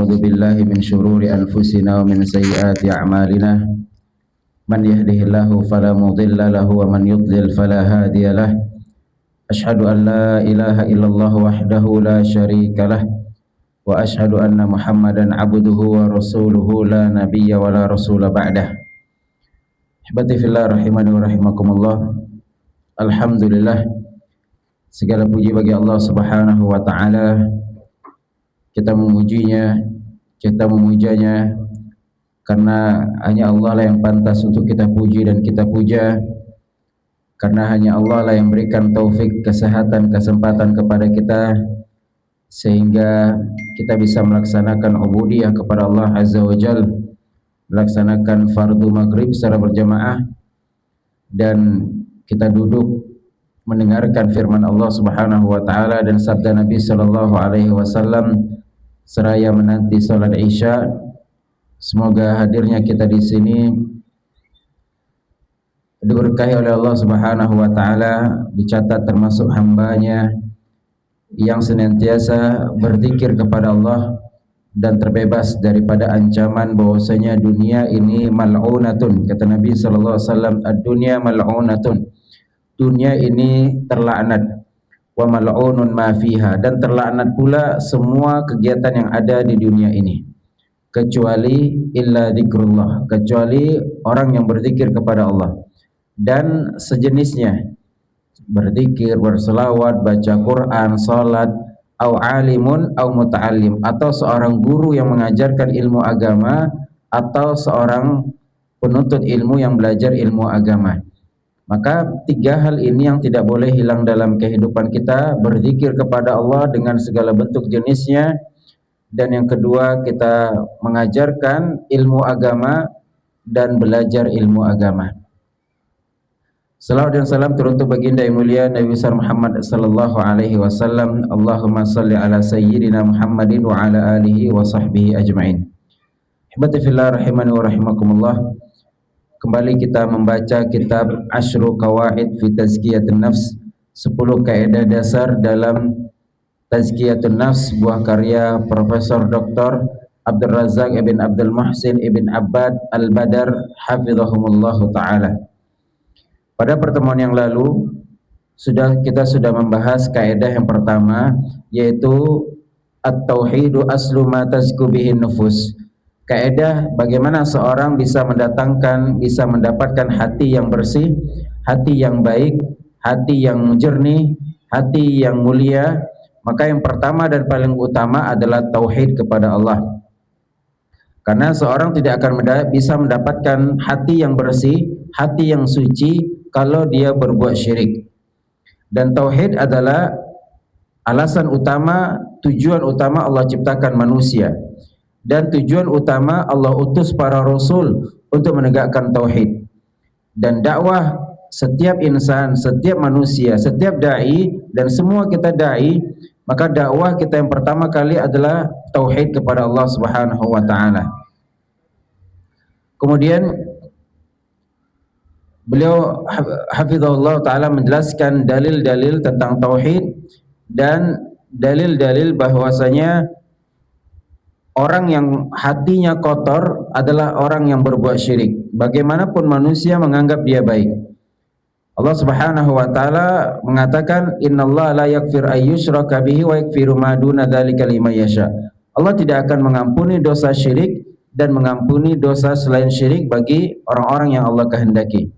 ونعوذ بالله من شرور أنفسنا ومن سيئات أعمالنا من يهده الله فلا مضل له ومن يضلل فلا هادي له أشهد أن لا إله إلا الله وحده لا شريك له وأشهد أن محمدا عبده ورسوله لا نبي ولا رسول بعده. Ihbati fillah rahimani wa rahimakumullah. Alhamdulillah, segala puji bagi Allah Subhanahu wa taala. Kita memujinya, kita memujanya karena hanya Allah lah yang pantas untuk kita puji dan kita puja. Karena hanya Allah lah yang berikan taufik, kesehatan, kesempatan kepada kita sehingga kita bisa melaksanakan ubudiyah kepada Allah Azza wa Jal, melaksanakan fardu maghrib secara berjamaah, dan kita duduk mendengarkan firman Allah Subhanahu wa taala dan sabda Nabi sallallahu alaihi wasallam seraya menanti salat Isya. Semoga hadirnya kita di sini diberkahi oleh Allah Subhanahu wa taala, dicatat termasuk hambanya yang senantiasa berzikir kepada Allah dan terbebas daripada ancaman bahwasanya dunia ini mal'unatun. Kata Nabi sallallahu alaihi wasallam, ad-dunya mal'unatun. Dunia ini terlaknat. Wa mal'unun ma fiha, dan terlaknat pula semua kegiatan yang ada di dunia ini, kecuali illa dzikrullah, kecuali orang yang berzikir kepada Allah dan sejenisnya, berzikir, berselawat, baca Quran, salat, au alimun au muta'allim, atau seorang guru yang mengajarkan ilmu agama, atau seorang penuntut ilmu yang belajar ilmu agama. Maka tiga hal ini yang tidak boleh hilang dalam kehidupan kita: berzikir kepada Allah dengan segala bentuk jenisnya, dan yang kedua kita mengajarkan ilmu agama dan belajar ilmu agama. Salawat dan salam teruntuk baginda yang mulia Nabi besar Muhammad sallallahu alaihi wasallam. Allahumma salli ala sayyidina Muhammadin wa ala alihi wa sahbihi ajma'in. Ihbati fillah rahimani wa rahimakumullah. Kembali kita membaca kitab Ashru Qawaid fi Tazkiyatun Nafs, 10 kaidah dasar dalam Tazkiyatun Nafs, buah karya Profesor Dr. Abdul Razak ibn Abdul Muhsin ibn Abbad Al-Badar hafizahumullahu ta'ala. Pada pertemuan yang lalu kita sudah membahas kaidah yang pertama, yaitu at-tauhidu aslu ma tazku bihin nufus. Kaidah bagaimana seorang bisa mendapatkan hati yang bersih, hati yang baik, hati yang jernih, hati yang mulia. Maka yang pertama dan paling utama adalah tauhid kepada Allah. Karena seorang tidak akan bisa mendapatkan hati yang bersih, hati yang suci kalau dia berbuat syirik. Dan tauhid adalah alasan utama, tujuan utama Allah ciptakan manusia. Dan tujuan utama Allah utus para rasul untuk menegakkan tauhid. Dan dakwah setiap insan, setiap manusia, setiap dai, dan semua kita dai, maka dakwah kita yang pertama kali adalah tauhid kepada Allah Subhanahu wa taala. Kemudian beliau hafizahullah taala menjelaskan dalil-dalil tentang tauhid dan dalil-dalil bahwasanya orang yang hatinya kotor adalah orang yang berbuat syirik, bagaimanapun manusia menganggap dia baik. Allah Subhanahu wa taala mengatakan, innallaha la yaghfir ayyushraka bihi wa yaghfiru ma duna dzalika liman yasha. Allah tidak akan mengampuni dosa syirik dan mengampuni dosa selain syirik bagi orang-orang yang Allah kehendaki.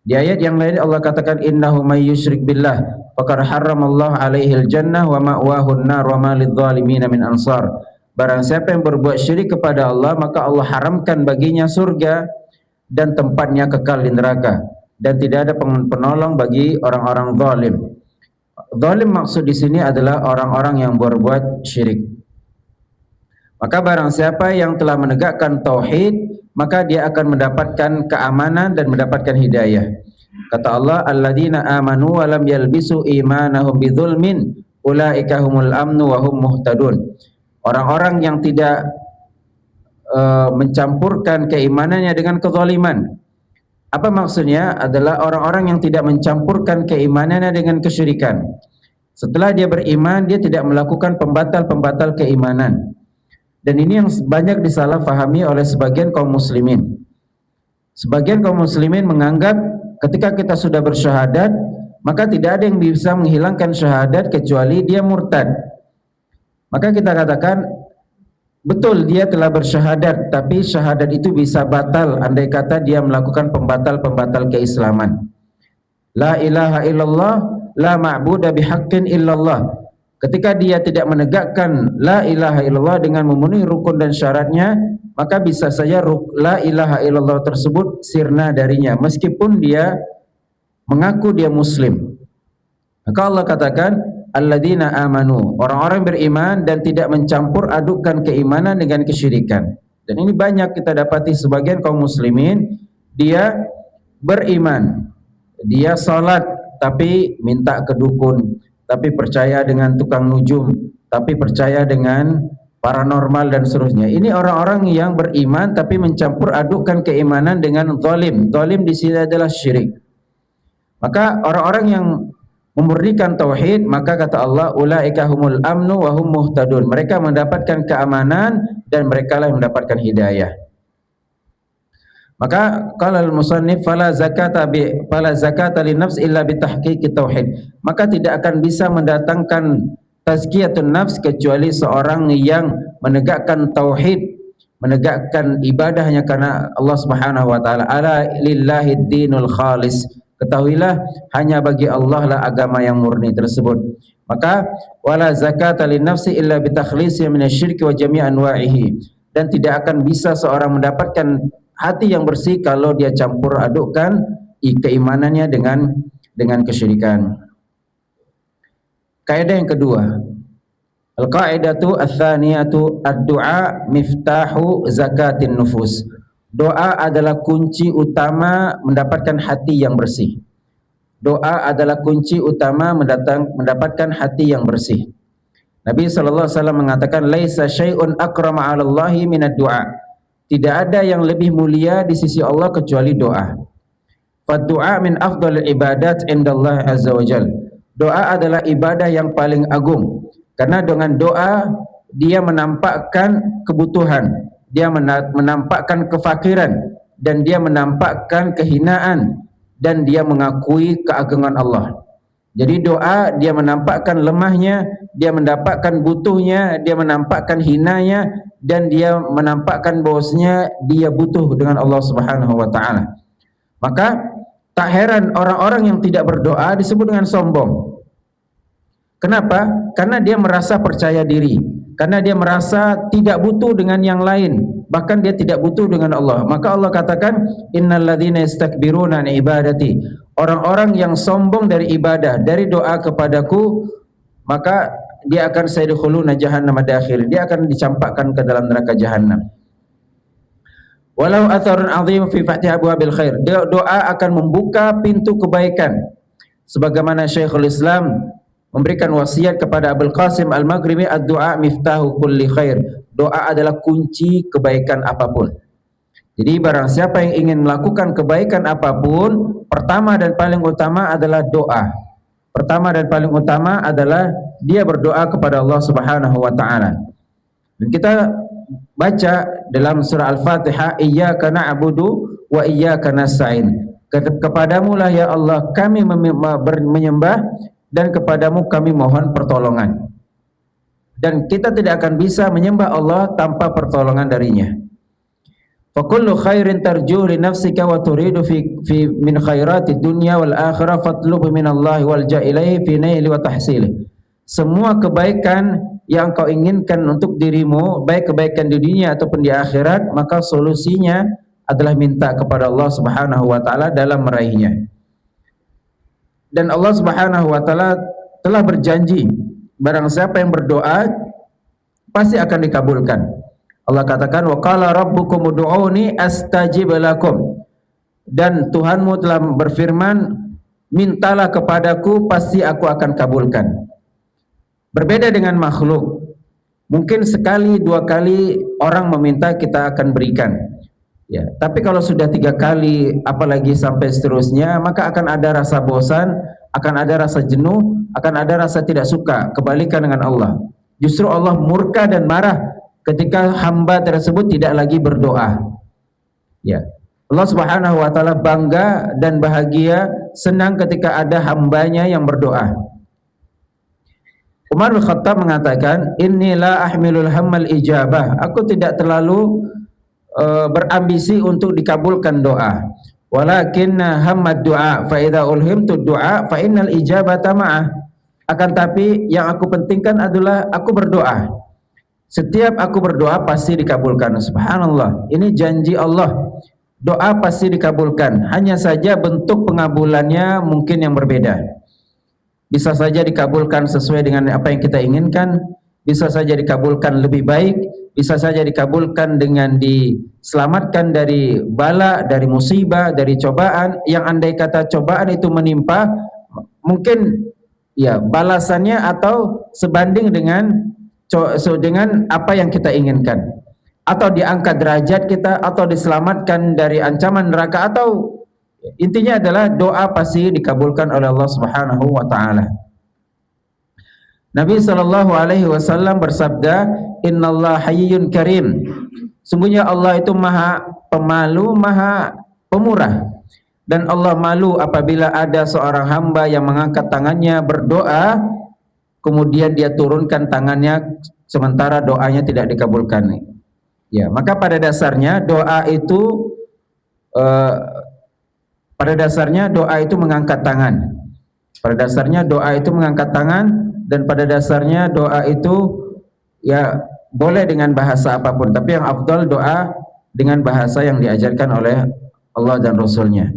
Di ayat yang lain Allah katakan, innahu may yusyrik billah faqad harramallahu alaihil jannah wa ma'wahu an-nar wa ma lidh-dhalimin min ansar. Barang siapa yang berbuat syirik kepada Allah, maka Allah haramkan baginya surga dan tempatnya kekal di neraka, dan tidak ada penolong bagi orang-orang zalim. Zalim maksud di sini adalah orang-orang yang berbuat syirik. Maka barang siapa yang telah menegakkan tauhid, maka dia akan mendapatkan keamanan dan mendapatkan hidayah. Kata Allah, alladzina amanu wa lam yalbisu imanahum bidzulmin ulaika humul amnu wa hum muhtadun. Orang-orang yang tidak mencampurkan keimanannya dengan kezaliman. Apa maksudnya? Adalah orang-orang yang tidak mencampurkan keimanannya dengan kesyirikan. Setelah dia beriman, dia tidak melakukan pembatal-pembatal keimanan. Dan ini yang banyak disalahfahami oleh sebagian kaum muslimin. Sebagian kaum muslimin menganggap ketika kita sudah bersyahadat, maka tidak ada yang bisa menghilangkan syahadat kecuali dia murtad. Maka kita katakan, betul dia telah bersyahadat, tapi syahadat itu bisa batal andai kata dia melakukan pembatal-pembatal keislaman. La ilaha illallah, la ma'budu bihaqqin illallah. Ketika dia tidak menegakkan la ilaha illallah dengan memenuhi rukun dan syaratnya, maka bisa saja la ilaha illallah tersebut sirna darinya meskipun dia mengaku dia muslim. Maka Allah katakan alladzina amanu, orang-orang beriman dan tidak mencampur adukkan keimanan dengan kesyirikan. Dan ini banyak kita dapati sebagian kaum muslimin, dia beriman, dia salat tapi minta ke dukun, tapi percaya dengan tukang nujum, tapi percaya dengan paranormal dan seterusnya. Ini orang-orang yang beriman tapi mencampur adukkan keimanan dengan zalim. Zalim di sini adalah syirik. Maka orang-orang yang memurnikan tauhid, maka kata Allah, ulaika humul amnu wa hum muhtadun. Mereka mendapatkan keamanan dan merekalah yang mendapatkan hidayah. Maka qala al-musannif fala zakata li nafs illa bi tahqiqi tauhid. Maka tidak akan bisa mendatangkan tazkiyatun nafs kecuali seorang yang menegakkan tauhid, menegakkan ibadah hanya karena Allah Subhanahu wa taala. Ala lillahi dinul khalis. Ketahuilah hanya bagi Allah lah agama yang murni tersebut. Maka wala zakata li nafsi illa bi takhlisi minasyirki wa jami' anwa'ihi. Dan tidak akan bisa seorang mendapatkan hati yang bersih kalau dia campur adukkan keimanannya dengan kesyirikan. Kaidah yang kedua, al-qaidatu ats-tsaniyatu ad-du'a miftahu zakatin nufus. Doa adalah kunci utama mendapatkan hati yang bersih. Doa adalah kunci utama mendapatkan hati yang bersih. Nabi sallallahu alaihi wasallam mengatakan laisa syai'un akrama 'ala Allahi minad du'a. Tidak ada yang lebih mulia di sisi Allah kecuali doa. Fad-du'a min afdhalil ibadat indallah azza wajal. Doa adalah ibadah yang paling agung. Karena dengan doa dia menampakkan kebutuhan, dia menampakkan kefakiran, dan dia menampakkan kehinaan, dan dia mengakui keagungan Allah. Jadi doa dia menampakkan lemahnya, dia menampakkan butuhnya, dia menampakkan hinanya, dan dia menampakkan bahwasanya dia butuh dengan Allah Subhanahu wa taala. Maka tak heran orang-orang yang tidak berdoa disebut dengan sombong. Kenapa? Karena dia merasa percaya diri, karena dia merasa tidak butuh dengan yang lain, bahkan dia tidak butuh dengan Allah. Maka Allah katakan innalladzina yastakbiruna an ibadati, orang-orang yang sombong dari ibadah, dari doa kepadaku, maka dia akan sayadkhuluna jahannam dakhir, dia akan dicampakkan ke dalam neraka jahanam. Walau atharun azim fi fatih abwabil khair, doa akan membuka pintu kebaikan. Sebagaimana Syekhul Islam memberikan wasiat kepada Abul Qasim Al-Maghribi, ad-du'a miftahu kulli khair. Doa adalah kunci kebaikan apapun. Jadi barang siapa yang ingin melakukan kebaikan apapun, pertama dan paling utama adalah doa. Pertama dan paling utama adalah dia berdoa kepada Allah Subhanahu wa taala. Dan kita baca dalam surah Al-Fatihah, iyyaka na'budu wa iyyaka nasta'in. Kepadamu lah ya Allah kami menyembah, dan kepadamu kami mohon pertolongan. Dan kita tidak akan bisa menyembah Allah tanpa pertolongan darinya. Fa kullu khairin tarju li nafsika wa turidu fi min khairati dunya wal akhirah fatlub min Allah walja ilaihi fi naili wa tahsili. Semua kebaikan yang kau inginkan untuk dirimu, baik kebaikan di dunia ataupun di akhirat, maka solusinya adalah minta kepada Allah Subhanahu wa taala dalam meraihnya. Dan Allah Subhanahu wa taala telah berjanji, barang siapa yang berdoa pasti akan dikabulkan. Allah katakan wa qala rabbukum ud'uni astajib lakum. Dan Tuhanmu telah berfirman, mintalah kepadaku pasti aku akan kabulkan. Berbeda dengan makhluk. Mungkin sekali dua kali orang meminta kita akan berikan. Ya, tapi kalau sudah 3 kali, apalagi sampai seterusnya, maka akan ada rasa bosan, akan ada rasa jenuh, akan ada rasa tidak suka. Kebalikan dengan Allah. Justru Allah murka dan marah ketika hamba tersebut tidak lagi berdoa. Ya. Allah Subhanahu wa taala bangga dan bahagia, senang ketika ada hambanya yang berdoa. Umar bin Khattab mengatakan, "Inilah ahmilul hammal ijabah." Aku tidak terlalu berambisi untuk dikabulkan doa. Walakin hammad du'a fa idza ulhimtu du'a fa innal ijabata ma'ah. Akan tapi yang aku pentingkan adalah aku berdoa. Setiap aku berdoa pasti dikabulkan. Subhanallah. Ini janji Allah. Doa pasti dikabulkan. Hanya saja bentuk pengabulannya mungkin yang berbeda. Bisa saja dikabulkan sesuai dengan apa yang kita inginkan, bisa saja dikabulkan lebih baik, bisa saja dikabulkan dengan diselamatkan dari bala, dari musibah, dari cobaan. Yang andai kata cobaan itu menimpa, mungkin ya balasannya atau sebanding dengan apa yang kita inginkan, atau diangkat derajat kita, atau diselamatkan dari ancaman neraka, atau intinya adalah doa pasti dikabulkan oleh Allah Subhanahu wa taala. Nabi sallallahu alaihi wasallam bersabda, "Innallaha hayyun karim." Sungguhnya Allah itu Maha Pemalu, Maha Pemurah. Dan Allah malu apabila ada seorang hamba yang mengangkat tangannya berdoa, kemudian dia turunkan tangannya sementara doanya tidak dikabulkan. Ya, maka pada dasarnya doa itu mengangkat tangan. Pada dasarnya doa itu mengangkat tangan, dan pada dasarnya doa itu ya boleh dengan bahasa apapun, tapi yang afdal doa dengan bahasa yang diajarkan oleh Allah dan Rasulnya.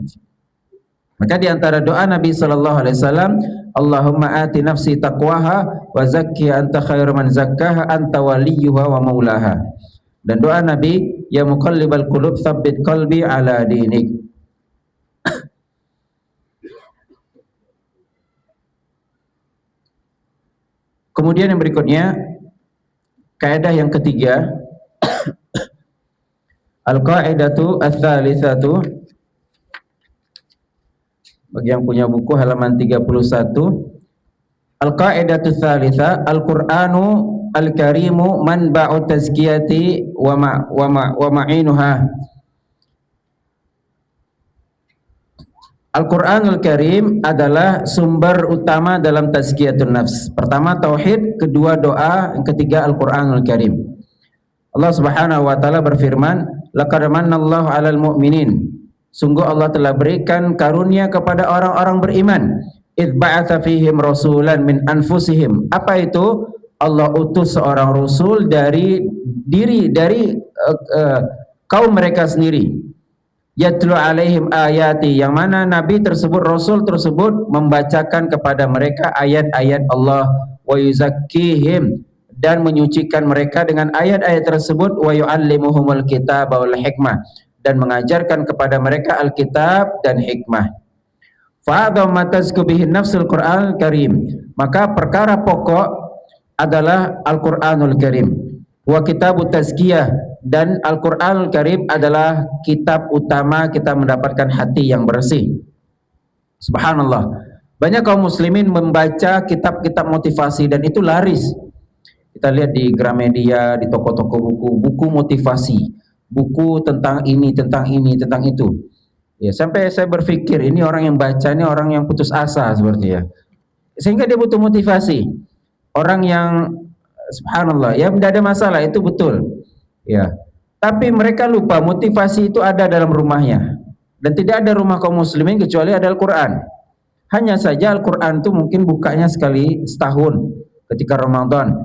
Maka di antara doa Nabi sallallahu alaihi wasallam, Allahumma ati nafsi taqwaha wa zakkiha anta khairu man zakkaha anta waliyuha wa maulaha. Dan doa Nabi, ya muqallibal qulub tsabbit qalbi ala dinik. Kemudian yang berikutnya, kaidah yang ketiga, al-qaidatu ats-tsalitsatu, bagi yang punya buku halaman 31, al-qaidatu ats-tsalitsa, al-Qur'anu al-karimu manba'u tazkiyati wa ma'inuha. Al-Quranul Karim adalah sumber utama dalam tazkiyatun nafs. Pertama tauhid, kedua doa, yang ketiga Al-Quranul Karim. Allah Subhanahu wa taala berfirman, laqad manallahu 'alal mu'minin. Sungguh Allah telah berikan karunia kepada orang-orang beriman. Idz ba'atsa fihim rasulan min anfusihim. Apa itu? Allah utus seorang rasul dari kaum mereka sendiri. Yatlu alaihim ayati, yang mana nabi tersebut, rasul tersebut membacakan kepada mereka ayat-ayat Allah, wa yuzakkihim, dan menyucikan mereka dengan ayat-ayat tersebut, wa yu'allimuhumul kitab wal hikmah, dan mengajarkan kepada mereka Alkitab dan hikmah. Fa'adhamma tazku bihin nafsul Qur'an Karim, maka perkara pokok adalah Al-Qur'anul Karim. Wa kitabut tazkiyah, dan Al-Qur'anul Karim adalah kitab utama kita mendapatkan hati yang bersih. Subhanallah. Banyak kaum muslimin membaca kitab-kitab motivasi dan itu laris. Kita lihat di Gramedia, di toko-toko buku motivasi, buku tentang ini, tentang itu. Ya, sampai saya berpikir ini orang yang baca ini orang yang putus asa seperti ya. Sehingga dia butuh motivasi. Orang yang subhanallah, ya tidak ada masalah, itu betul. Ya. Tapi mereka lupa motivasi itu ada dalam rumahnya. Dan tidak ada rumah kaum muslimin kecuali ada Al-Qur'an. Hanya saja Al-Qur'an itu mungkin bukanya sekali setahun ketika Ramadan.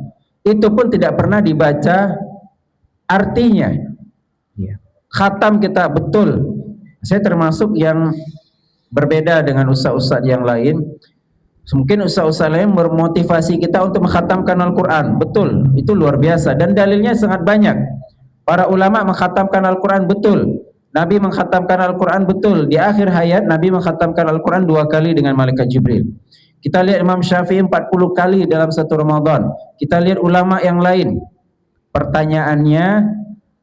Itu pun tidak pernah dibaca artinya. Ya. Khatam kita betul. Saya termasuk yang berbeda dengan ustaz-ustaz yang lain. Mungkin ustaz-ustaz lain bermotivasi kita untuk mengkhatamkan Al-Quran. Betul, itu luar biasa dan dalilnya sangat banyak. Para ulama mengkhatamkan Al-Quran, betul. Nabi mengkhatamkan Al-Quran, betul. Di akhir hayat Nabi mengkhatamkan Al-Quran 2 kali dengan malaikat Jibril. Kita lihat Imam Syafi'i 40 kali dalam satu Ramadan. Kita lihat ulama yang lain. Pertanyaannya,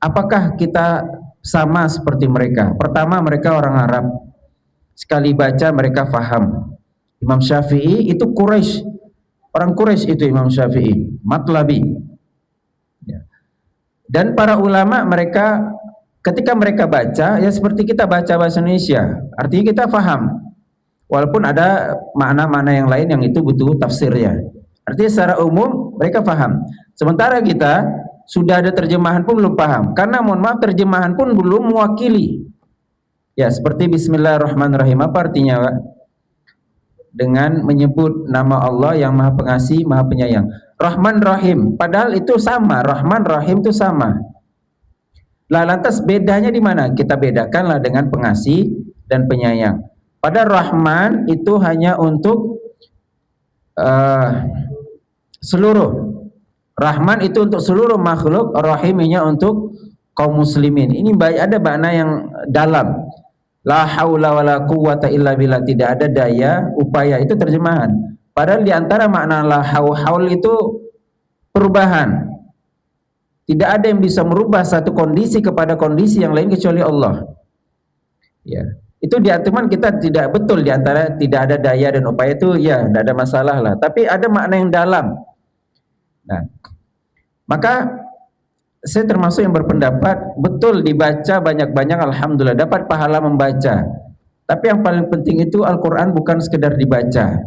apakah kita sama seperti mereka? Pertama, mereka orang Arab. Sekali baca mereka faham. Imam Syafi'i itu Quraisy, orang Quraisy itu Imam Syafi'i, Matlabi. Ya. Dan para ulama mereka ketika mereka baca ya seperti kita baca bahasa Indonesia, artinya kita paham. Walaupun ada makna-makna yang lain yang itu butuh tafsirnya. Artinya secara umum mereka paham. Sementara kita sudah ada terjemahan pun belum paham. Karena mohon maaf terjemahan pun belum mewakili. Ya seperti Bismillahirrahmanirrahim. Apa artinya Pak? Dengan menyebut nama Allah yang Maha Pengasih, Maha Penyayang. Rahman Rahim. Padahal itu sama. Rahman Rahim itu sama. Lah lantas bedanya di mana? Kita bedakanlah dengan pengasih dan penyayang. Pada Rahman itu hanya untuk seluruh. Rahman itu untuk seluruh makhluk, Rahimnya untuk kaum muslimin. Ini ada makna yang dalam. La haula wala quwwata illa billah, tidak ada daya upaya, itu terjemahan. Padahal di antara makna la haul itu perubahan. Tidak ada yang bisa merubah satu kondisi kepada kondisi yang lain kecuali Allah. Ya. Itu di teman kita tidak betul di antara tidak ada daya dan upaya itu ya tidak ada masalah lah. Tapi ada makna yang dalam. Nah, maka saya termasuk yang berpendapat betul dibaca banyak-banyak alhamdulillah dapat pahala membaca. Tapi yang paling penting itu Al-Quran bukan sekedar dibaca,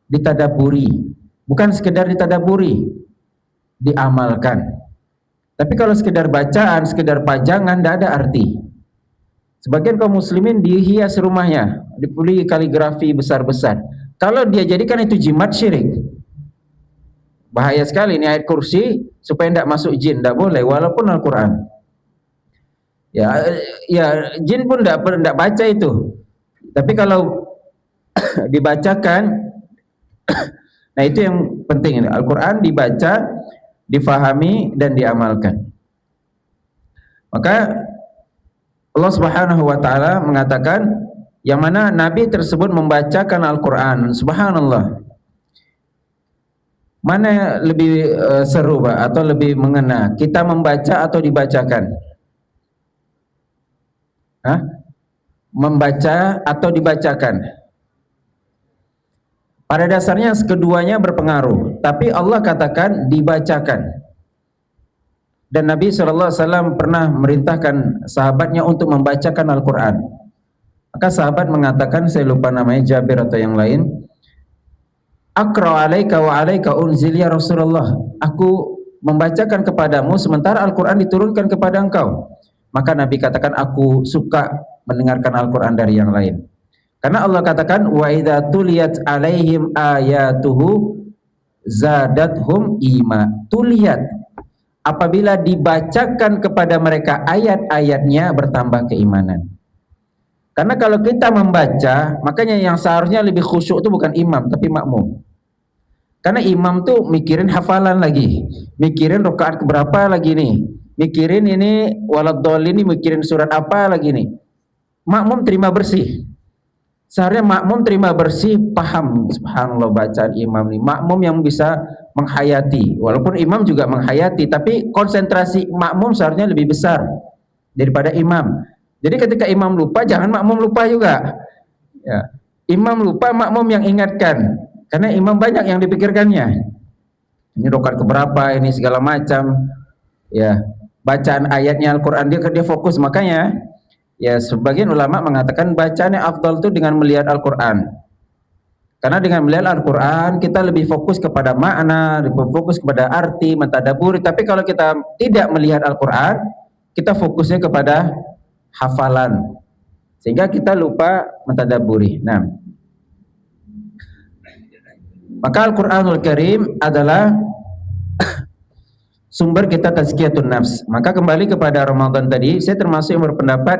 ditadaburi, bukan sekedar ditadaburi, diamalkan. Tapi kalau sekedar bacaan, sekedar pajangan tidak ada arti. Sebagian kaum muslimin dihias rumahnya, dibeli kaligrafi besar-besar. Kalau dia jadikan itu jimat, syirik. Bahaya sekali ini ayat kursi supaya tidak masuk jin, tidak boleh walaupun Al-Quran. Ya jin pun tidak baca itu. Tapi kalau dibacakan, nah itu yang penting. Al-Quran dibaca, difahami dan diamalkan. Maka Allah Subhanahu wa taala mengatakan yang mana nabi tersebut membacakan Al-Qur'an. Subhanallah. Mana lebih seru Pak atau lebih mengena? Kita membaca atau dibacakan? Hah? Membaca atau dibacakan? Pada dasarnya keduanya berpengaruh, tapi Allah katakan dibacakan. Dan Nabi SAW pernah merintahkan sahabatnya untuk membacakan Al-Quran. Maka sahabat mengatakan, saya lupa namanya Jabir atau yang lain, Aqra alaika wa alaika unzil ya Rasulullah. Aku membacakan kepadamu sementara Al-Quran diturunkan kepada engkau. Maka Nabi katakan, aku suka mendengarkan Al-Quran dari yang lain. Karena Allah katakan, wa idza tuliyat alaihim ayatuhu zadathum ima. Tuliyat, apabila dibacakan kepada mereka ayat-ayatnya bertambah keimanan. Karena kalau kita membaca, makanya yang seharusnya lebih khusyuk itu bukan imam tapi makmum. Karena imam tuh mikirin hafalan lagi, mikirin rakaat keberapa lagi nih, mikirin ini waladhdallin ini, mikirin surat apa lagi nih. Makmum terima bersih. Seharusnya makmum terima bersih, paham subhanallah bacaan imam nih. Makmum yang bisa menghayati, walaupun imam juga menghayati, tapi konsentrasi makmum seharusnya lebih besar daripada imam. Jadi ketika imam lupa, jangan makmum lupa juga. Ya. Imam lupa, makmum yang ingatkan, karena imam banyak yang dipikirkannya. Ini rakaat keberapa, ini segala macam. Ya, bacaan ayatnya Al-Quran dia fokus, makanya. Ya, sebagian ulama mengatakan bacaannya afdal itu dengan melihat Al-Quran. Karena dengan melihat Al-Quran kita lebih fokus kepada makna, lebih fokus kepada arti, mentadaburi. Tapi kalau kita tidak melihat Al-Quran, kita fokusnya kepada hafalan, sehingga kita lupa mentadaburi. Nah, maka Al-Quranul Karim adalah sumber kita tazkiyatun nafs. Maka kembali kepada Ramadan tadi, saya termasuk yang berpendapat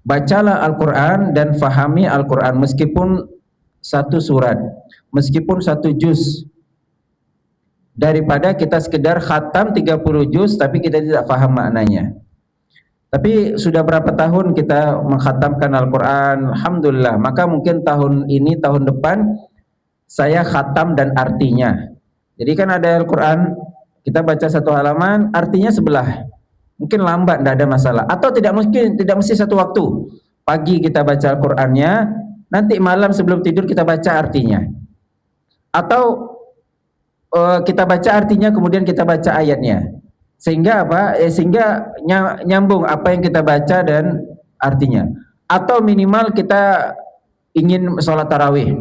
bacalah Al-Quran dan fahami Al-Quran meskipun satu surat, meskipun satu juz, daripada kita sekedar khatam 30 juz tapi kita tidak faham maknanya. Tapi sudah berapa tahun kita mengkhatamkan Al-Quran, alhamdulillah. Maka mungkin tahun ini, tahun depan saya khatam dan artinya. Jadi kan ada Al-Quran, kita baca satu halaman, artinya sebelah. Mungkin lambat, tidak ada masalah. Atau tidak mesti satu waktu. Pagi kita baca Al-Qurannya, nanti malam sebelum tidur kita baca artinya. Atau kita baca artinya kemudian kita baca ayatnya. Sehingga apa? Sehingga nyambung apa yang kita baca dan artinya. Atau minimal kita ingin sholat tarawih.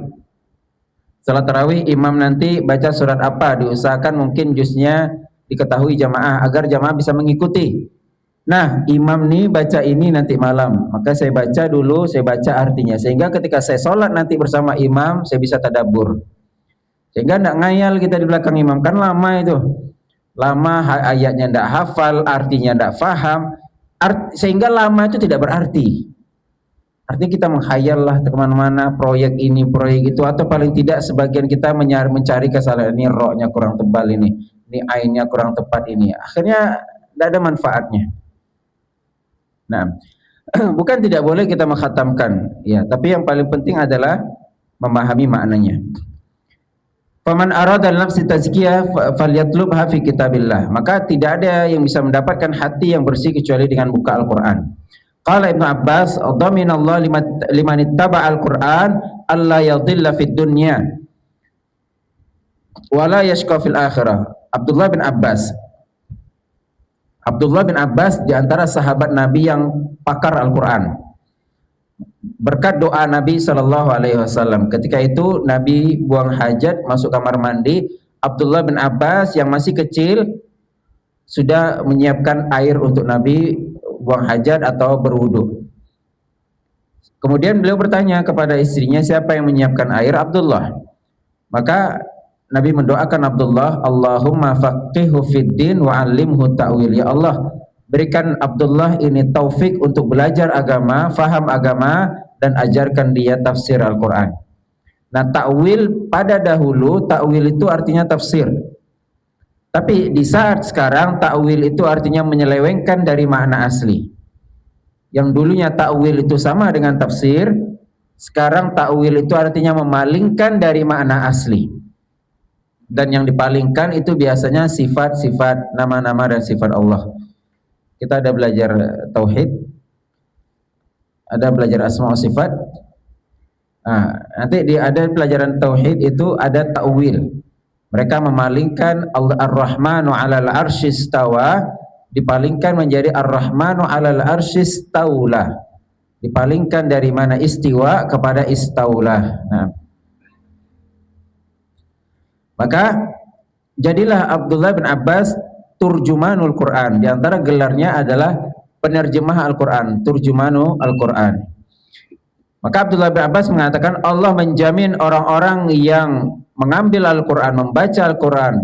Sholat tarawih imam nanti baca surat apa, diusahakan mungkin juznya diketahui jamaah agar jamaah bisa mengikuti. Nah, imam nih baca ini nanti malam, maka saya baca dulu, saya baca artinya, sehingga ketika saya sholat nanti bersama imam, saya bisa tadabbur. Sehingga tidak ngayal kita di belakang imam, kan lama itu, lama ayatnya tidak hafal, artinya tidak faham, sehingga lama itu tidak berarti. Artinya kita menghayal lah kemana-mana, proyek ini, proyek itu, atau paling tidak sebagian kita mencari kesalahan, ini roknya kurang tebal ini ainnya kurang tepat ini, akhirnya tidak ada manfaatnya. Nah, bukan tidak boleh kita mengkhatamkan, ya, tapi yang paling penting adalah memahami maknanya. Faman arada nafsi tazkiyah falyatlubha fi kitabillah. Maka tidak ada yang bisa mendapatkan hati yang bersih kecuali dengan buka Al-Qur'an. Qala Ibnu Abbas, "Dhaminallahu liman ittaba al-Qur'an alla yadhilla fid dunya wa la yashqa fil akhirah." Abdullah bin Abbas di antara sahabat Nabi yang pakar Al-Qur'an. Berkat doa Nabi sallallahu alaihi wasallam. Ketika itu Nabi buang hajat, masuk kamar mandi, Abdullah bin Abbas yang masih kecil sudah menyiapkan air untuk Nabi buang hajat atau berwudu. Kemudian beliau bertanya kepada istrinya, siapa yang menyiapkan air? Abdullah. Maka Nabi mendoakan Abdullah, Allahumma faqihhu fid din wa 'allimhu ta'wil. Ya Allah, berikan Abdullah ini taufik untuk belajar agama, faham agama, dan ajarkan dia tafsir Al-Quran. Nah, ta'wil pada dahulu, ta'wil itu artinya tafsir. Tapi di saat sekarang, ta'wil itu artinya menyelewengkan dari makna asli. Yang dulunya ta'wil itu sama dengan tafsir, sekarang ta'wil itu artinya memalingkan dari makna asli. Dan yang dipalingkan itu biasanya sifat-sifat, nama-nama dan sifat Allah. Kita ada belajar tauhid, ada belajar asma wa sifat. Nah, nanti ada pelajaran tauhid itu ada ta'wil. Mereka memalingkan Ar-Rahmanu 'alal 'arsy istawa, dipalingkan menjadi Ar-Rahmanu 'alal 'arsy istaula. Dipalingkan dari mana istiwa kepada istaula. Nah, maka jadilah Abdullah bin Abbas turjumanul Quran. Di antara gelarnya adalah penerjemah Al-Quran, turjumanu Al-Quran. Maka Abdullah bin Abbas mengatakan Allah menjamin orang-orang yang mengambil Al-Quran, membaca Al-Quran,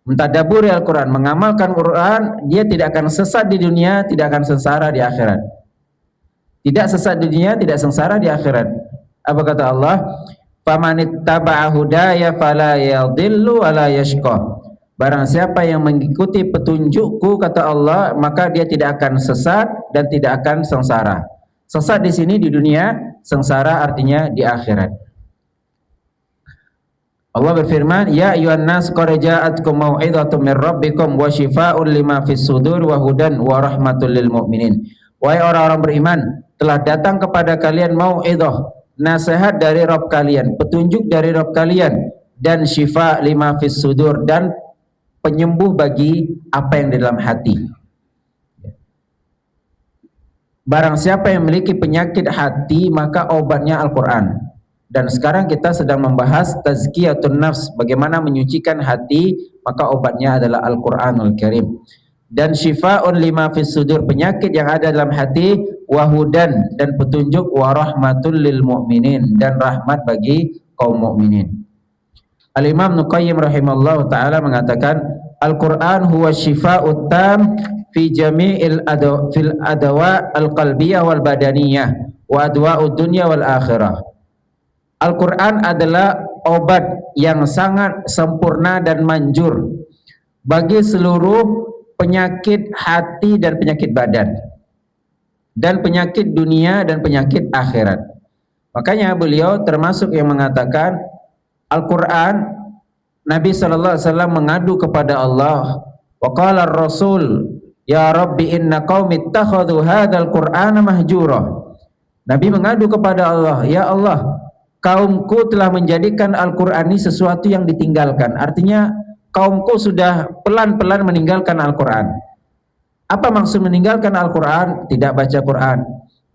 mentadaburi Al-Quran, mengamalkan Quran, dia tidak akan sesat di dunia, tidak akan sengsara di akhirat. Tidak sesat di dunia, tidak sengsara di akhirat. Apa kata Allah? Famanittaba'a hudaya fala yadhillu wa la yashqa. Barang siapa yang mengikuti petunjukku, kata Allah, maka dia tidak akan sesat dan tidak akan sengsara. Sesat di sini di dunia, sengsara artinya di akhirat. Allah berfirman, ya ayyuhan nas qad ja'atkum mau'izatun mir rabbikum wa shifaa'un lima fis sudur wa hudan wa rahmatul lil mu'minin. Wahai orang-orang beriman, telah datang kepada kalian mau'izah, nasihat dari Rabb kalian, petunjuk dari Rabb kalian, dan syifa lima fis sudur, dan penyembuh bagi apa yang di dalam hati. Barang siapa yang memiliki penyakit hati, maka obatnya Al-Quran. Dan sekarang kita sedang membahas tazkiyatun nafs, bagaimana menyucikan hati, maka obatnya adalah Al-Quranul Karim. Dan syifa'un lima fis sudur, penyakit yang ada dalam hati, wahudan, dan petunjuk, warahmatul lil mu'minin, dan rahmat bagi kaum mukminin. Al-Imam Ibnu Qayyim rahimallahu ta'ala mengatakan, Al-Quran huwa syifa'ut tam fi jami'il fil adawa al-qalbiyah wal badaniyah wa adwa'ud dunya wal akhirah. Al-Quran adalah obat yang sangat sempurna dan manjur bagi seluruh penyakit hati dan penyakit badan, dan penyakit dunia dan penyakit akhirat. Makanya beliau termasuk yang mengatakan Al-Quran, Nabi sallallahu alaihi wasallam mengadu kepada Allah, wa qala ar-rasul ya rabbi inna qaumi ittakhadhu hadzal qur'ana mahjura. Nabi mengadu kepada Allah, ya Allah, kaumku telah menjadikan Al-Quran ini sesuatu yang ditinggalkan. Artinya kaumku sudah pelan-pelan meninggalkan Al-Quran. Apa maksud meninggalkan Al-Quran? Tidak baca Quran.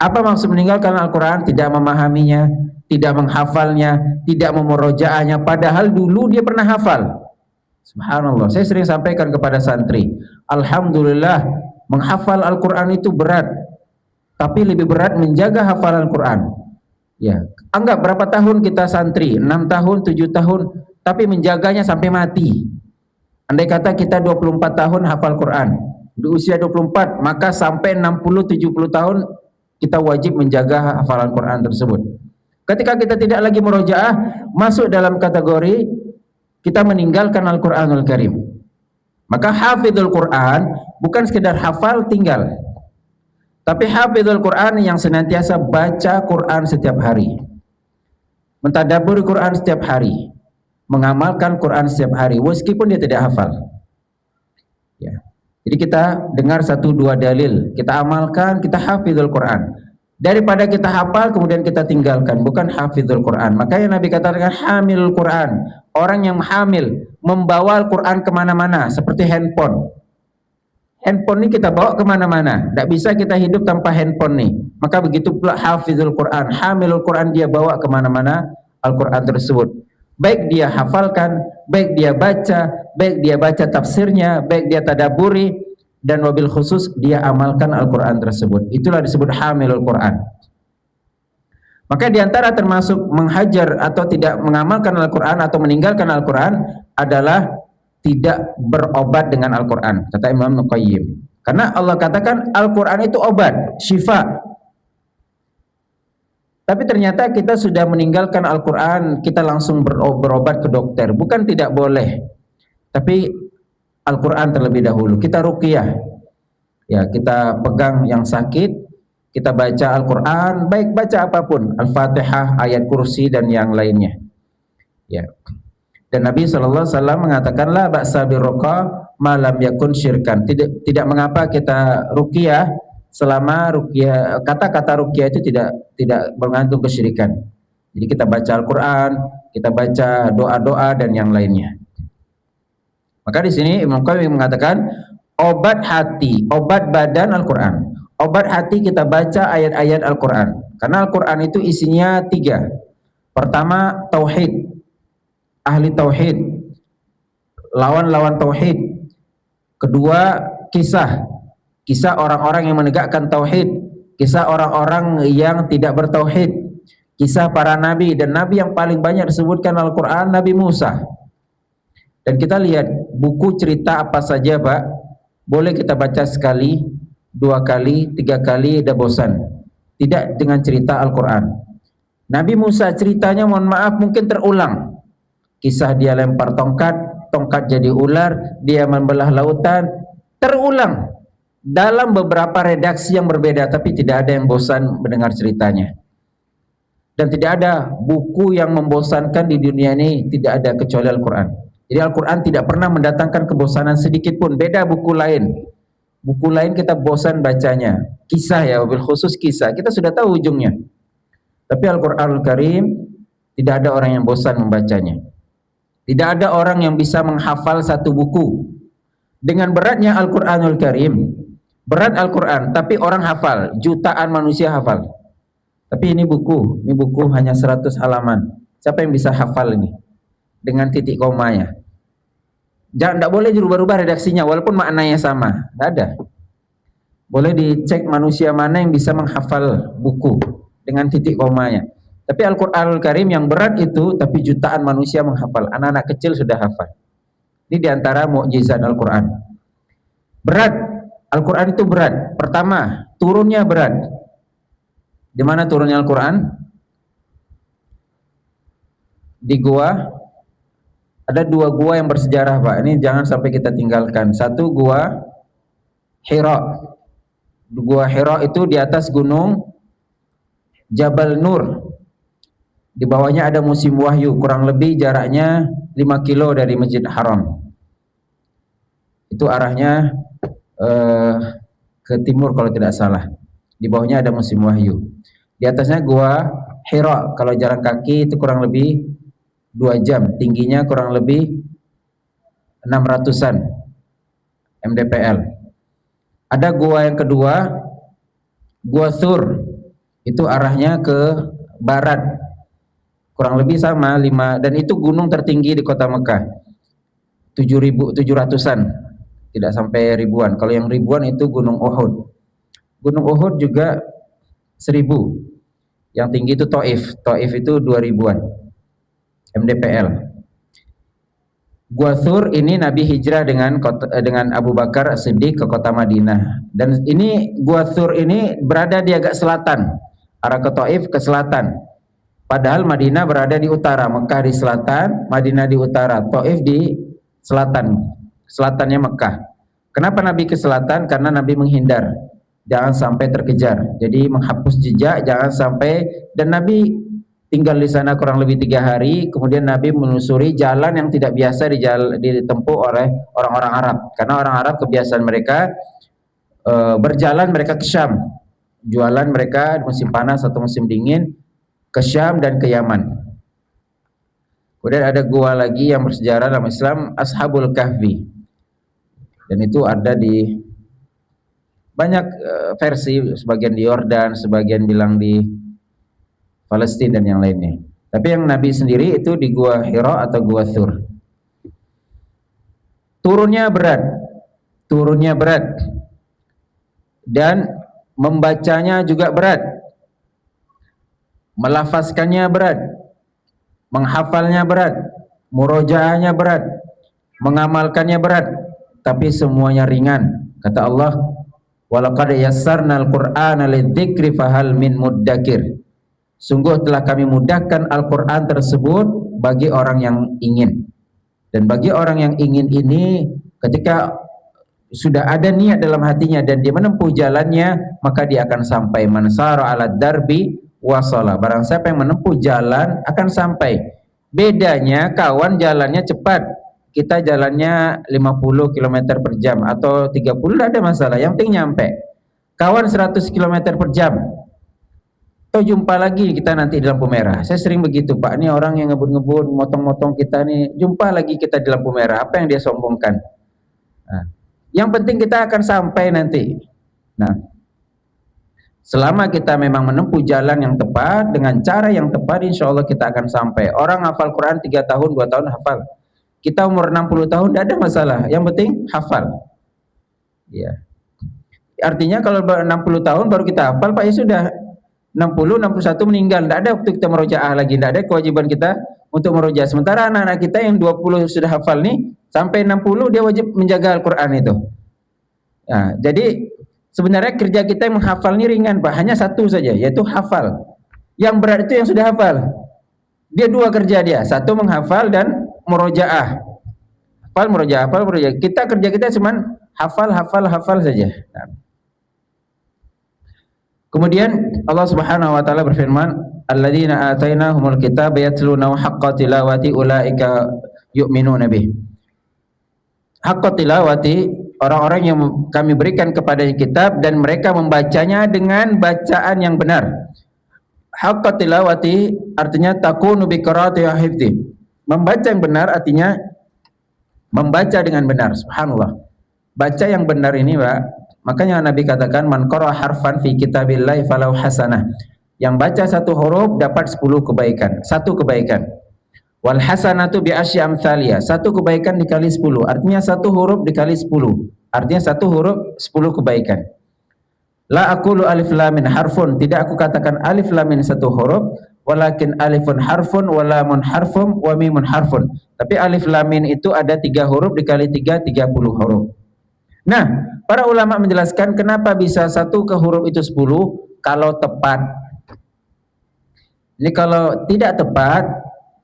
Apa maksud meninggalkan Al-Quran? Tidak memahaminya, tidak menghafalnya, tidak memurojaahnya. Padahal dulu dia pernah hafal. Subhanallah, saya sering sampaikan kepada santri, alhamdulillah menghafal Al-Quran itu berat, tapi lebih berat menjaga hafalan Quran. Ya, anggap berapa tahun kita santri, 6 tahun, 7 tahun, tapi menjaganya sampai mati. Andai kata kita 24 tahun hafal Quran, di usia 24, maka sampai 60, 70 tahun kita wajib menjaga hafalan Quran tersebut. Ketika kita tidak lagi murojaah, masuk dalam kategori kita meninggalkan Al-Quranul Karim. Maka hafidhul Quran bukan sekedar hafal tinggal, tapi hafidhul Quran yang senantiasa baca Quran setiap hari, mentadabburi Quran setiap hari, mengamalkan Quran setiap hari meskipun dia tidak hafal. Ya. Jadi kita dengar 1-2 dalil, kita amalkan, kita hafidhul Quran. Daripada kita hafal kemudian kita tinggalkan, bukan hafizul Quran. Makanya Nabi katakan hamilul Quran, orang yang hamil, membawa Al-Quran kemana-mana, seperti handphone. Handphone ini kita bawa kemana-mana, tidak bisa kita hidup tanpa handphone nih. Maka begitu pula hafizul Quran, hamilul Quran, dia bawa kemana-mana Al-Quran tersebut. Baik dia hafalkan, baik dia baca tafsirnya, baik dia tadaburi, dan wabil khusus dia amalkan Al-Quran tersebut. Itulah disebut hamilul Quran. Maka diantara termasuk menghajar atau tidak mengamalkan Al-Quran atau meninggalkan Al-Quran adalah tidak berobat dengan Al-Quran, kata Imam Al-Qayyim. Karena Allah katakan Al-Quran itu obat, syifa. Tapi ternyata kita sudah meninggalkan Al-Quran, kita langsung berobat ke dokter. Bukan tidak boleh, tapi Al-Quran terlebih dahulu. Kita ruqyah, ya, kita pegang yang sakit, kita baca Al-Quran, baik baca apapun, Al-Fatihah, ayat kursi dan yang lainnya. Ya. Dan Nabi SAW mengatakan la ba'sa birruqa ma lam yakun syirkan. Tidak mengapa kita ruqyah selama ruqyah, kata-kata ruqyah itu tidak mengandung kesyirikan. Jadi kita baca Al-Quran, kita baca doa-doa dan yang lainnya. Maka di sini Imam Qayyim mengatakan obat hati, obat badan Al-Quran. Obat hati kita baca ayat-ayat Al-Quran. Karena Al-Quran itu isinya 3. Pertama tauhid, ahli tauhid, lawan-lawan tauhid. Kedua kisah orang-orang yang menegakkan tauhid, kisah orang-orang yang tidak bertauhid, kisah para nabi. Dan nabi yang paling banyak disebutkan Al-Quran Nabi Musa. Dan kita lihat buku cerita apa saja Pak, boleh kita baca sekali, 2 kali, 3 kali, udah bosan. Tidak dengan cerita Al-Quran. Nabi Musa ceritanya mohon maaf mungkin terulang. Kisah dia lempar tongkat jadi ular, dia membelah lautan, terulang dalam beberapa redaksi yang berbeda, tapi tidak ada yang bosan mendengar ceritanya. Dan tidak ada buku yang membosankan di dunia ini, tidak ada kecuali Al-Quran. Jadi Al-Quran tidak pernah mendatangkan kebosanan sedikit pun. Beda buku lain. Buku lain kita bosan bacanya. Kisah ya, wabil khusus kisah. Kita sudah tahu ujungnya. Tapi Al-Quranul Karim tidak ada orang yang bosan membacanya. Tidak ada orang yang bisa menghafal satu buku. Dengan beratnya Al-Quranul Karim, berat Al-Quran, tapi orang hafal. Jutaan manusia hafal. Tapi ini buku hanya 100 halaman. Siapa yang bisa hafal ini? Dengan titik komanya. Jangan, tidak boleh dirubah-rubah redaksinya walaupun maknanya sama, tidak ada. Boleh dicek manusia mana yang bisa menghafal buku dengan titik komanya. Tapi Al-Quranul Karim yang berat itu, tapi jutaan manusia menghafal. Anak-anak kecil sudah hafal. Ini diantara mukjizat Al-Quran. Berat, Al-Quran itu berat. Pertama, turunnya berat. Di mana turunnya Al-Quran? Di gua. Ada 2 gua yang bersejarah Pak. Ini jangan sampai kita tinggalkan. Satu gua Hira. Gua Hira itu di atas gunung Jabal Nur. Di bawahnya ada musim wahyu. Kurang lebih jaraknya 5 kilo dari Masjid Haram. Itu arahnya ke timur kalau tidak salah. Di bawahnya ada musim wahyu. Di atasnya gua Hira kalau jalan kaki itu kurang lebih 2 jam, tingginya kurang lebih 600-an mdpl. Ada gua yang kedua, Gua Thur, itu arahnya ke barat, kurang lebih sama 5, dan itu gunung tertinggi di kota Mekah, 7.700-an, tidak sampai ribuan. Kalau yang ribuan itu Gunung Uhud. Gunung Uhud juga 1.000. Yang tinggi itu Taif itu 2.000-an mdpl. Gua Thur ini Nabi hijrah dengan Abu Bakar As-Siddiq ke kota Madinah. Dan ini Gua Thur ini berada di agak selatan, arah ke Taif ke selatan. Padahal Madinah berada di utara, Mekah di selatan, Madinah di utara, Taif di selatan, selatannya Mekah. Kenapa Nabi ke selatan? Karena Nabi menghindar, jangan sampai terkejar. Jadi menghapus jejak, jangan sampai. Dan Nabi tinggal di sana kurang lebih 3 hari. Kemudian Nabi menelusuri jalan yang tidak biasa ditempuh oleh orang-orang Arab. Karena orang Arab kebiasaan mereka berjalan mereka ke Syam, jualan mereka musim panas atau musim dingin ke Syam dan ke Yaman. Kemudian ada gua lagi yang bersejarah dalam Islam, Ashabul Kahfi, dan itu ada di banyak versi, sebagian di Yordan, sebagian bilang di Palestina dan yang lainnya. Tapi yang Nabi sendiri itu di Gua Hira atau Gua Thur. Turunnya berat dan membacanya juga berat, melafazkannya berat, menghafalnya berat, murojaahnya berat, mengamalkannya berat, tapi semuanya ringan. Kata Allah, walaqad yassarnal Qur'ana lidzikri fahal min muddakir. Sungguh telah kami mudahkan Al-Quran tersebut bagi orang yang ingin. Dan bagi orang yang ingin ini, ketika sudah ada niat dalam hatinya dan dia menempuh jalannya, maka dia akan sampai. Man sara 'ala darbi wasala. Barang siapa yang menempuh jalan akan sampai. Bedanya kawan jalannya cepat, kita jalannya 50 km per jam atau 30, tidak ada masalah, yang penting nyampe. Kawan 100 km per jam, atau jumpa lagi kita nanti di lampu merah. Saya sering begitu, Pak, ini orang yang ngebut-ngebut, motong-motong kita nih, jumpa lagi kita di lampu merah, apa yang dia sombongkan? Nah, yang penting kita akan sampai nanti. Nah, selama kita memang menempuh jalan yang tepat, dengan cara yang tepat, insya Allah kita akan sampai. Orang hafal Quran 3 tahun, 2 tahun hafal. Kita umur 60 tahun, tidak ada masalah, yang penting hafal. Ya. Artinya kalau 60 tahun baru kita hafal, Pak, ya sudah. 60, 61 meninggal, tidak ada waktu kita merojaah lagi, tidak ada kewajiban kita untuk merojaah. Sementara anak-anak kita yang 20 sudah hafal nih, sampai 60 dia wajib menjaga Al-Quran itu. Nah, jadi sebenarnya kerja kita yang menghafal ini ringan, Pak, hanya satu saja, yaitu hafal. Yang berat itu yang sudah hafal. Dia 2 kerja dia, satu menghafal dan merojaah. Hafal, merojaah, hafal, merojaah. Kita kerja kita cuman hafal saja. Nah. Kemudian Allah Subhanahu wa taala berfirman, alladzina atainahumul kitaba yatlunahu haqqa tilawati ulaika yu'minuna bih. Haqqa tilawati, orang-orang yang kami berikan kepadanya kitab dan mereka membacanya dengan bacaan yang benar. Haqqa tilawati artinya takunu bi qiraati wa hifdzi. Membaca yang benar artinya membaca dengan benar. Subhanallah. Baca yang benar ini, Pak, makanya Nabi katakan man qara harfan fi kitabillahi falau hasanah. Yang baca satu huruf dapat 10 kebaikan, satu kebaikan. Wal hasanatu bi asyi amthalia, satu kebaikan dikali 10. Artinya satu huruf dikali 10. Artinya satu huruf 10 kebaikan. La aqulu alif lam min harfun, tidak aku katakan alif lam min satu huruf, walakin alifun harfun wa lamun harfun wa mimun harfun. Tapi alif lam min itu ada 3 huruf dikali 3, 30 huruf. Nah, para ulama menjelaskan kenapa bisa satu ke huruf itu 10 kalau tepat. Jadi kalau tidak tepat,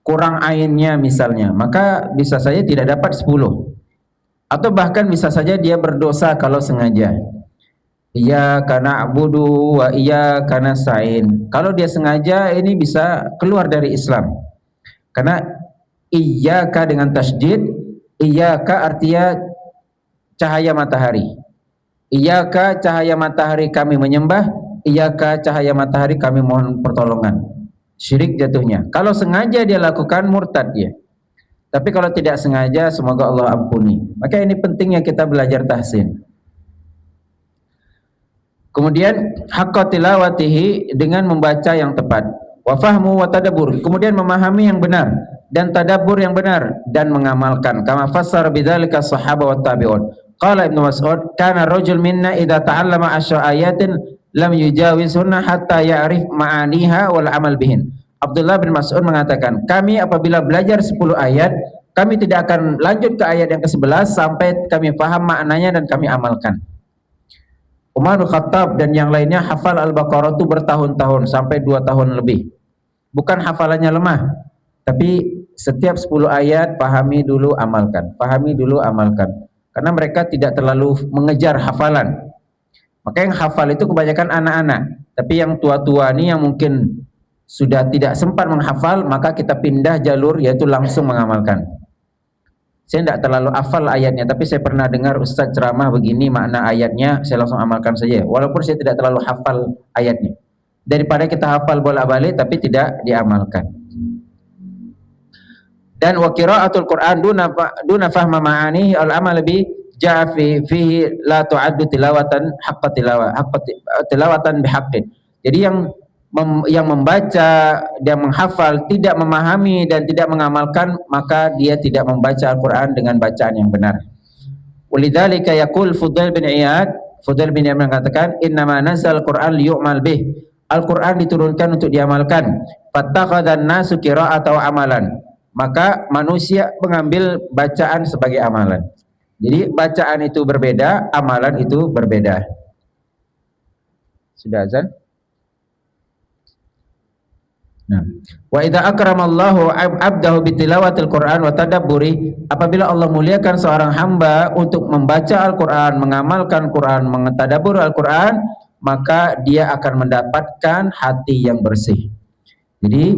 kurang ainnya misalnya, maka bisa saja tidak dapat 10. Atau bahkan bisa saja dia berdosa kalau sengaja. Iyyaka na'budu wa iyyaka nasta'in. Kalau dia sengaja, ini bisa keluar dari Islam. Karena iyyaka dengan tasydid, iyyaka artinya cahaya matahari. Iyyaka cahaya matahari kami menyembah, iyyaka cahaya matahari kami mohon pertolongan. syirik jatuhnya. Kalau sengaja dia lakukan, murtad dia. Tapi kalau tidak sengaja, semoga Allah ampuni. Maka ini pentingnya kita belajar tahsin. Kemudian haqqa tilawatihi, dengan membaca yang tepat. Wa fahmu wa tadabbur, kemudian memahami yang benar dan tadabbur yang benar dan mengamalkan. Kama fassara bidzalika sahaba wat tabi'un. Qala Ibnu Mas'ud, kana rajul minna idza ta'allama asyra ayatin lam yujawizhunna hatta ya'rif ma'aniha wal amal bihin. Abdullah bin Mas'ud mengatakan, kami apabila belajar 10 ayat, kami tidak akan lanjut ke ayat yang ke-11 sampai kami paham maknanya dan kami amalkan. Umar bin Khattab dan yang lainnya hafal Al-Baqarah itu bertahun-tahun, sampai 2 tahun lebih. Bukan hafalannya lemah, tapi setiap 10 ayat pahami dulu, amalkan. Pahami dulu, amalkan. Karena mereka tidak terlalu mengejar hafalan. Maka yang hafal itu kebanyakan anak-anak. Tapi yang tua-tua ini yang mungkin sudah tidak sempat menghafal, maka kita pindah jalur, yaitu langsung mengamalkan. Saya tidak terlalu hafal ayatnya, tapi saya pernah dengar Ustadz ceramah begini makna ayatnya, saya langsung amalkan saja. Walaupun saya tidak terlalu hafal ayatnya. Daripada kita hafal bolak-balik tapi tidak diamalkan. Dan wa qiraatul Qur'an duna fahma ma'ani al-amal bi ja'a fihi la tu'addu tilawatan haqqa tilawatan bihaqqin. Jadi yang membaca dan menghafal tidak memahami dan tidak mengamalkan, maka dia tidak membaca Al-Qur'an dengan bacaan yang benar. Walidzalika yaqul Fudail bin Iyad mengatakan, innama nazal Qur'an liyu'mal bih. Al-Quran diturunkan untuk diamalkan. Fattakhadhan nasu qira'atan wa amalan. Maka manusia mengambil bacaan sebagai amalan. Jadi bacaan itu berbeda, amalan itu berbeda. Sudah azan? Nah, wa idza akramallahu 'abdahu bitilawatil Qur'an wa tadabburi, apabila Allah muliakan seorang hamba untuk membaca Al-Qur'an, mengamalkan Qur'an, mengetadabbur Al-Qur'an, maka dia akan mendapatkan hati yang bersih. Jadi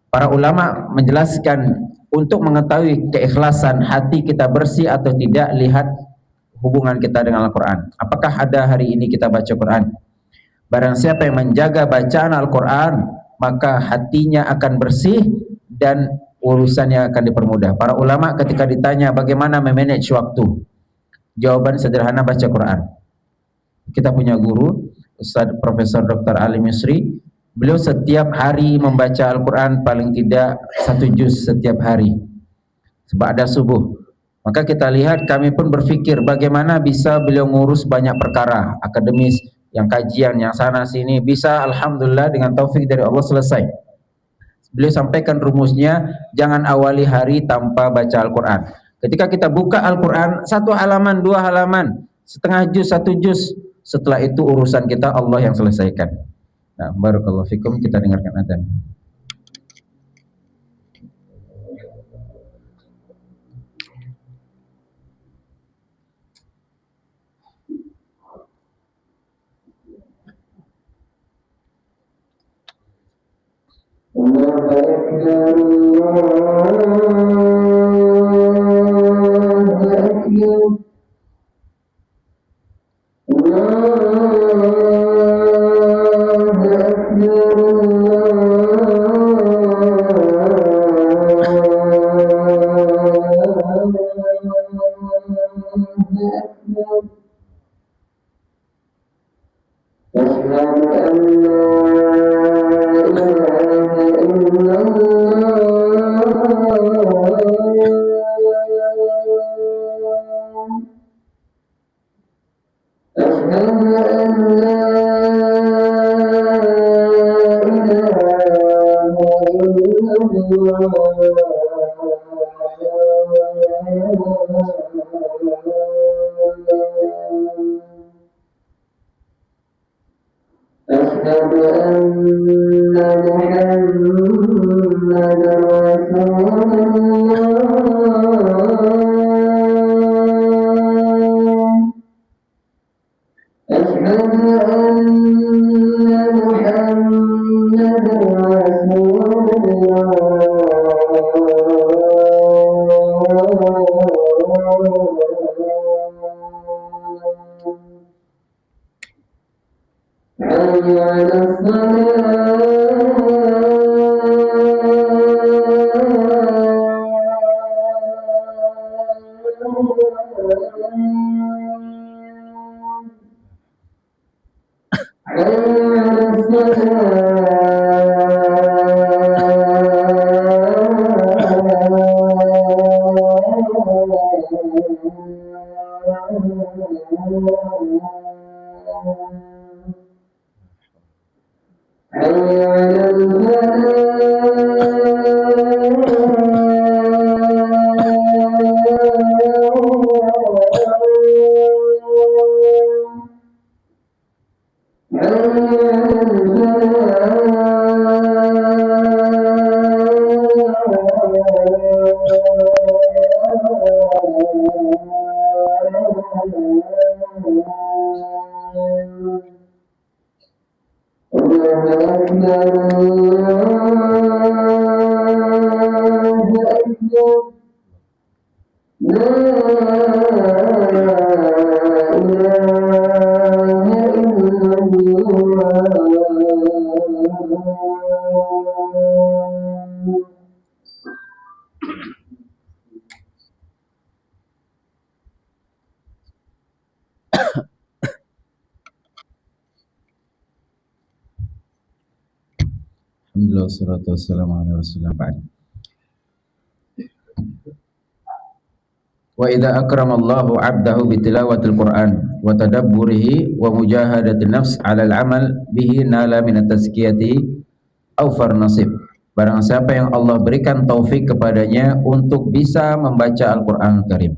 para ulama menjelaskan untuk mengetahui keikhlasan hati kita bersih atau tidak, lihat hubungan kita dengan Al-Quran. Apakah ada hari ini kita baca Quran? Barang siapa yang menjaga bacaan Al-Quran, maka hatinya akan bersih dan urusannya akan dipermudah. Para ulama ketika ditanya bagaimana memanage waktu, jawaban sederhana, baca Quran. Kita punya guru Ustaz Profesor Dr. Ali Misri, beliau setiap hari membaca Al-Quran paling tidak 1 juz setiap hari seba'da subuh. Maka kita lihat, kami pun berpikir bagaimana bisa beliau ngurus banyak perkara akademis, yang kajian, yang sana sini, bisa alhamdulillah dengan taufik dari Allah selesai. Beliau sampaikan rumusnya, jangan awali hari tanpa baca Al-Quran. Ketika kita buka Al-Quran, 1 halaman, 2 halaman, setengah juz, 1 juz, setelah itu urusan kita Allah yang selesaikan. Nah, barakallahu fikum, kita dengarkan adzan. Alhamdulillah wassalatu wassalamu ala Rasulillah ba'd. Wa idza akramallahu 'abdahu bi tilawatil Qur'an wa tadabburihi wa mujahadatin nafs 'ala al-'amal bihi nala min at-tazkiyati awfar nasib. Barang siapa yang Allah berikan taufik kepadanya untuk bisa membaca Al-Qur'an Karim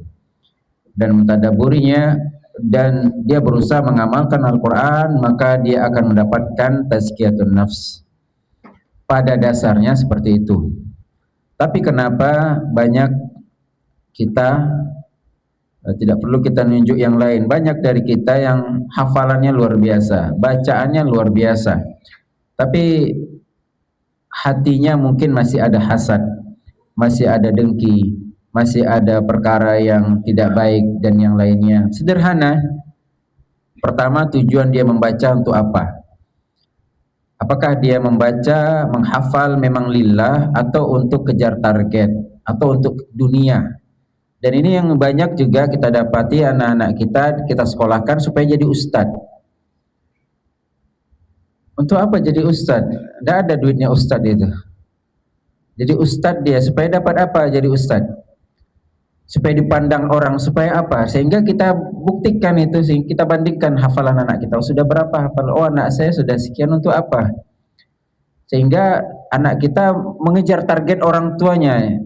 dan mentadabburinya dan dia berusaha mengamalkan Al-Qur'an, maka dia akan mendapatkan tazkiyatun nafs. Pada dasarnya seperti itu. Tapi kenapa banyak kita tidak perlu kita nunjuk yang lain, banyak dari kita yang hafalannya luar biasa, bacaannya luar biasa, tapi hatinya mungkin masih ada hasad, masih ada dengki, masih ada perkara yang tidak baik dan yang lainnya. Sederhana. Pertama, tujuan dia membaca untuk apa? Apakah dia membaca, menghafal memang lillah atau untuk kejar target atau untuk dunia? Dan ini yang banyak juga kita dapati anak-anak kita sekolahkan supaya jadi ustadz. Untuk apa jadi ustadz? Tidak ada duitnya ustadz itu. Jadi ustadz dia supaya dapat apa jadi ustadz? Supaya dipandang orang, supaya apa? Sehingga kita buktikan itu, sehingga kita bandingkan hafalan anak kita. Sudah berapa hafal? Oh, anak saya sudah sekian, untuk apa? Sehingga anak kita mengejar target orang tuanya,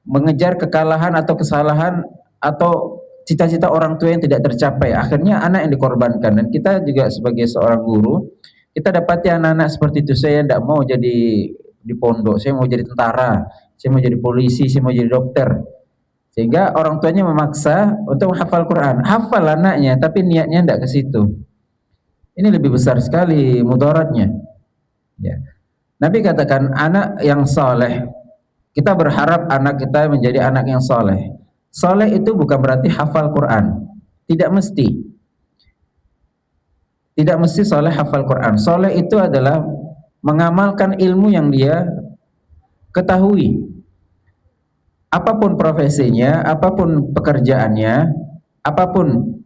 mengejar kekalahan atau kesalahan atau cita-cita orang tua yang tidak tercapai. Akhirnya anak yang dikorbankan. Dan kita juga sebagai seorang guru, kita dapati anak-anak seperti itu. Saya tidak mau jadi di pondok, saya mau jadi tentara, saya mau jadi polisi, saya mau jadi dokter. Sehingga orang tuanya memaksa untuk menghafal Quran. Hafal anaknya, tapi niatnya tidak ke situ. Ini lebih besar sekali mudaratnya. Ya. Nabi katakan anak yang soleh. Kita berharap anak kita menjadi anak yang soleh. Soleh itu bukan berarti hafal Quran. Tidak mesti. Tidak mesti soleh hafal Quran. Soleh itu adalah mengamalkan ilmu yang dia ketahui. Apapun profesinya, apapun pekerjaannya, apapun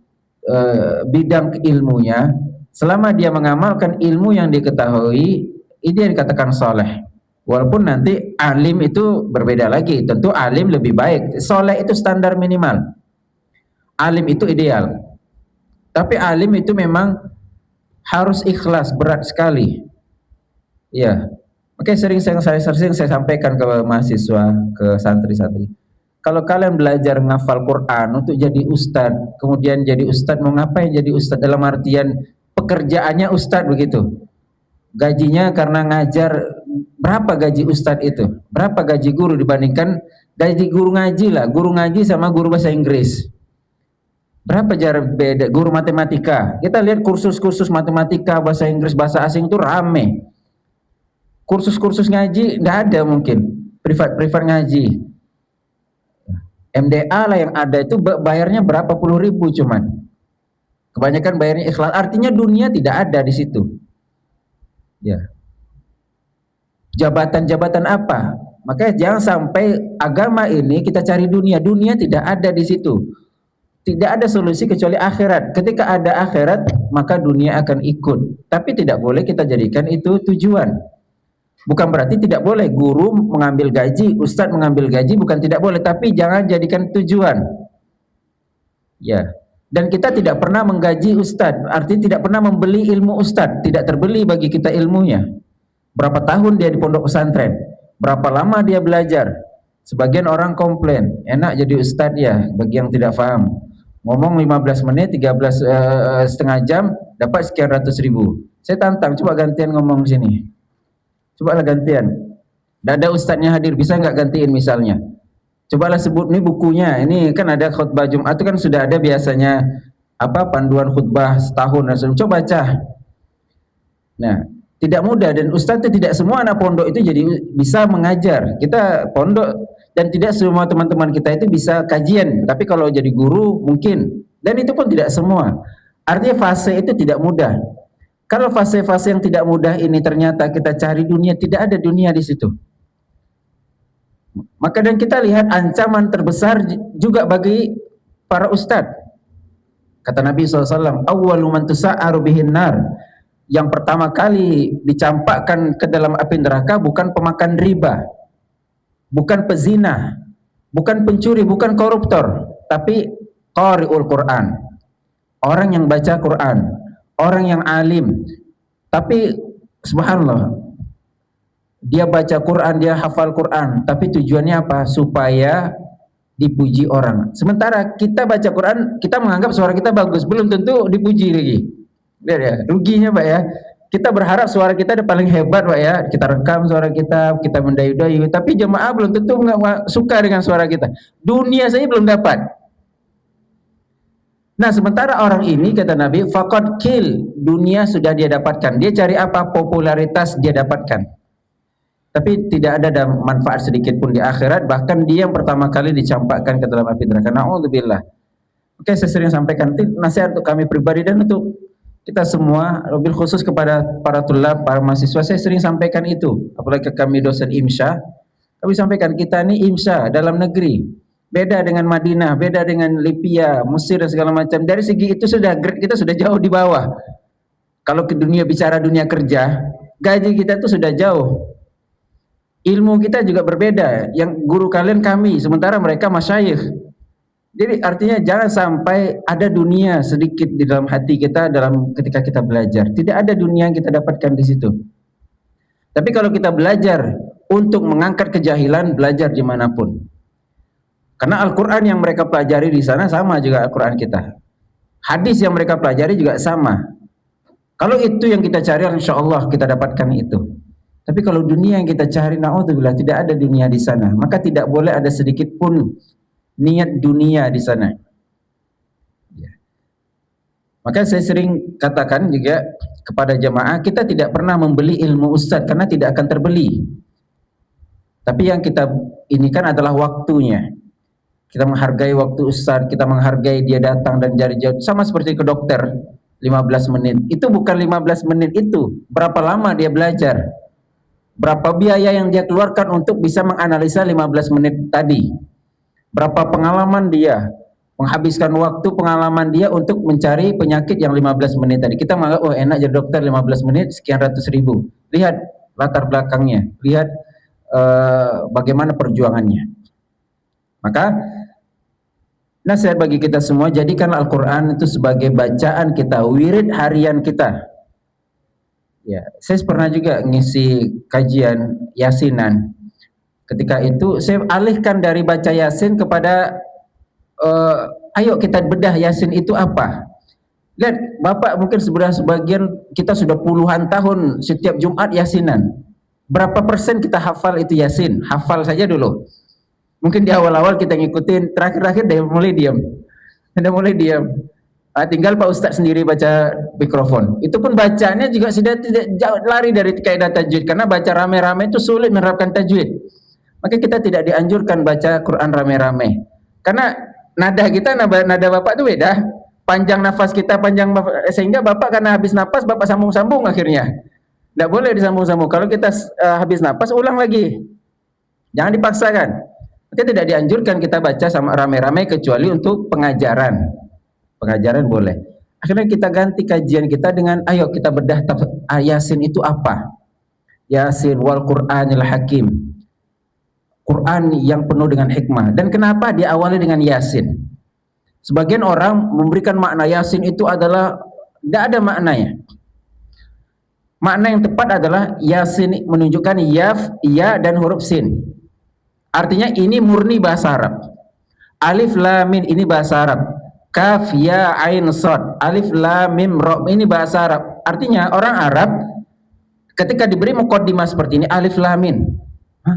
bidang ilmunya, selama dia mengamalkan ilmu yang diketahui, itu yang dikatakan soleh. Walaupun nanti alim itu berbeda lagi, tentu alim lebih baik. Soleh itu standar minimal, alim itu ideal. Tapi alim itu memang harus ikhlas, berat sekali. Ya, oke, sering saya sampaikan ke mahasiswa, ke santri-santri. Kalau kalian belajar menghafal Quran untuk jadi ustadz, kemudian jadi ustadz, mau ngapain jadi ustadz? Dalam artian pekerjaannya ustadz begitu. Gajinya karena ngajar, berapa gaji ustadz itu? Berapa gaji guru dibandingkan gaji guru ngaji lah, guru ngaji sama guru bahasa Inggris. Berapa jarak beda? Guru matematika, kita lihat kursus-kursus matematika, bahasa Inggris, bahasa asing itu rame. Kursus-kursus ngaji tidak ada, mungkin privat ngaji. MDA lah yang ada, itu bayarnya berapa puluh ribu cuman. Kebanyakan bayarnya ikhlas, artinya dunia tidak ada di situ. Ya, jabatan-jabatan apa? Makanya jangan sampai agama ini kita cari dunia. Dunia tidak ada di situ. Tidak ada solusi kecuali akhirat. Ketika ada akhirat, maka dunia akan ikut. Tapi tidak boleh kita jadikan itu tujuan. Bukan berarti tidak boleh guru mengambil gaji, ustadz mengambil gaji, bukan tidak boleh. Tapi jangan jadikan tujuan. Ya. Dan kita tidak pernah menggaji ustadz. Artinya tidak pernah membeli ilmu ustadz. Tidak terbeli bagi kita ilmunya. Berapa tahun dia di pondok pesantren? Berapa lama dia belajar? Sebagian orang komplain, enak jadi ustadz ya, bagi yang tidak paham. Ngomong 15 menit, 13 setengah jam, dapat sekian ratus ribu. Saya tantang, coba gantian ngomong di sini. Cobalah gantian. Tidak ada ustadznya hadir, bisa nggak gantiin misalnya? Cobalah sebut ini bukunya. Ini kan ada khutbah Jumat itu kan sudah ada biasanya apa panduan khutbah setahun. Coba baca. Nah, tidak mudah dan ustadz itu tidak semua anak pondok itu jadi bisa mengajar. Kita pondok dan tidak semua teman-teman kita itu bisa kajian. Tapi kalau jadi guru mungkin. Dan itu pun tidak semua. Artinya fase itu tidak mudah. Kalau fase-fase yang tidak mudah ini ternyata kita cari dunia, tidak ada dunia di situ. Maka dan kita lihat ancaman terbesar juga bagi para ustadz. Kata Nabi SAW, awwalu man tusa'aru bihin nar. Yang pertama kali dicampakkan ke dalam api neraka bukan pemakan riba, bukan pezina, bukan pencuri, bukan koruptor, tapi qari'ul Quran. Orang yang baca Quran, orang yang alim. Tapi subhanallah, dia baca Quran, dia hafal Quran, tapi tujuannya apa? Supaya dipuji orang. Sementara kita baca Quran, kita menganggap suara kita bagus, belum tentu dipuji lagi. Lihat ya, ruginya Pak ya. Kita berharap suara kita ada paling hebat Pak ya. Kita rekam suara kita mendayu-dayu, tapi jemaah belum tentu suka dengan suara kita. Dunia saja belum dapat. Nah, sementara orang ini kata Nabi, faqad kill, dunia sudah dia dapatkan. Dia cari apa? Popularitas dia dapatkan. Tapi tidak ada manfaat sedikit pun di akhirat, bahkan dia yang pertama kali dicampakkan ke dalam api neraka. Na'udzubillah. Oke, saya sering sampaikan nasihat untuk kami pribadi dan untuk kita semua, lebih khusus kepada para tulab, para mahasiswa, saya sering sampaikan itu. Apalagi kami dosen IMSA, kami sampaikan kita ini IMSA dalam negeri. Beda dengan Madinah, beda dengan Libya, Mesir dan segala macam. Dari segi itu sudah kita sudah jauh di bawah. Kalau ke dunia bicara dunia kerja, gaji kita itu sudah jauh. Ilmu kita juga berbeda. Yang guru kalian kami, sementara mereka masyayikh. Jadi artinya jangan sampai ada dunia sedikit di dalam hati kita dalam ketika kita belajar. Tidak ada dunia yang kita dapatkan di situ. Tapi kalau kita belajar untuk mengangkat kejahilan, belajar dimanapun. Karena Al-Quran yang mereka pelajari di sana sama juga Al-Quran kita. Hadis yang mereka pelajari juga sama. Kalau itu yang kita cari, insya Allah kita dapatkan itu. Tapi kalau dunia yang kita cari, na'udzubillah, tidak ada dunia di sana. Maka tidak boleh ada sedikit pun niat dunia di sana. Ya. Maka saya sering katakan juga kepada jemaah, kita tidak pernah membeli ilmu ustadz karena tidak akan terbeli. Tapi yang kita ini kan adalah waktunya. Kita menghargai waktu ustadz, kita menghargai dia datang dan jari jauh. Sama seperti ke dokter, 15 menit. Itu bukan 15 menit itu. Berapa lama dia belajar? Berapa biaya yang dia keluarkan untuk bisa menganalisa 15 menit tadi? Berapa pengalaman dia? Menghabiskan waktu pengalaman dia untuk mencari penyakit yang 15 menit tadi. Kita menganggap, oh enak jadi dokter 15 menit, sekian ratus ribu. Lihat latar belakangnya. Lihat bagaimana perjuangannya. Maka nasihat bagi kita semua, jadikan Al-Quran itu sebagai bacaan kita, wirid harian kita. Ya, saya pernah juga ngisi kajian yasinan. Ketika itu saya alihkan dari baca yasin kepada ayo kita bedah yasin itu apa. Lihat, Bapak mungkin sebagian kita sudah puluhan tahun setiap Jumat yasinan. Berapa persen kita hafal itu yasin? Hafal saja dulu. Mungkin di awal-awal kita ngikutin, terakhir-terakhir dia mulai diam. Dia mulai diam. Tinggal Pak Ustadz sendiri baca mikrofon. Itu pun bacanya juga sudah tidak jauh lari dari kaidah tajwid, karena baca rame-rame itu sulit menerapkan tajwid. Maka kita tidak dianjurkan baca Quran rame-rame. Karena nada kita, nada Bapak itu beda. Panjang nafas kita, sehingga Bapak karena habis nafas Bapak sambung-sambung akhirnya. Tidak boleh disambung-sambung. Kalau kita habis napas, ulang lagi. Jangan dipaksakan. Maka tidak dianjurkan kita baca sama rame-rame kecuali untuk pengajaran. Pengajaran boleh. Akhirnya kita ganti kajian kita dengan, ayo kita bedah Yasin itu apa? Yasin wal Qur'anil Hakim. Quran yang penuh dengan hikmah. Dan kenapa diawali dengan Yasin? Sebagian orang memberikan makna Yasin itu adalah tidak ada maknanya. Makna yang tepat adalah Yasin menunjukkan yaf, ya dan huruf sin. Artinya ini murni bahasa Arab. Alif lam mim ini bahasa Arab. Kaf ya ain shad, alif lam mim ra ini bahasa Arab. Artinya orang Arab ketika diberi muqaddimah seperti ini alif lam mim,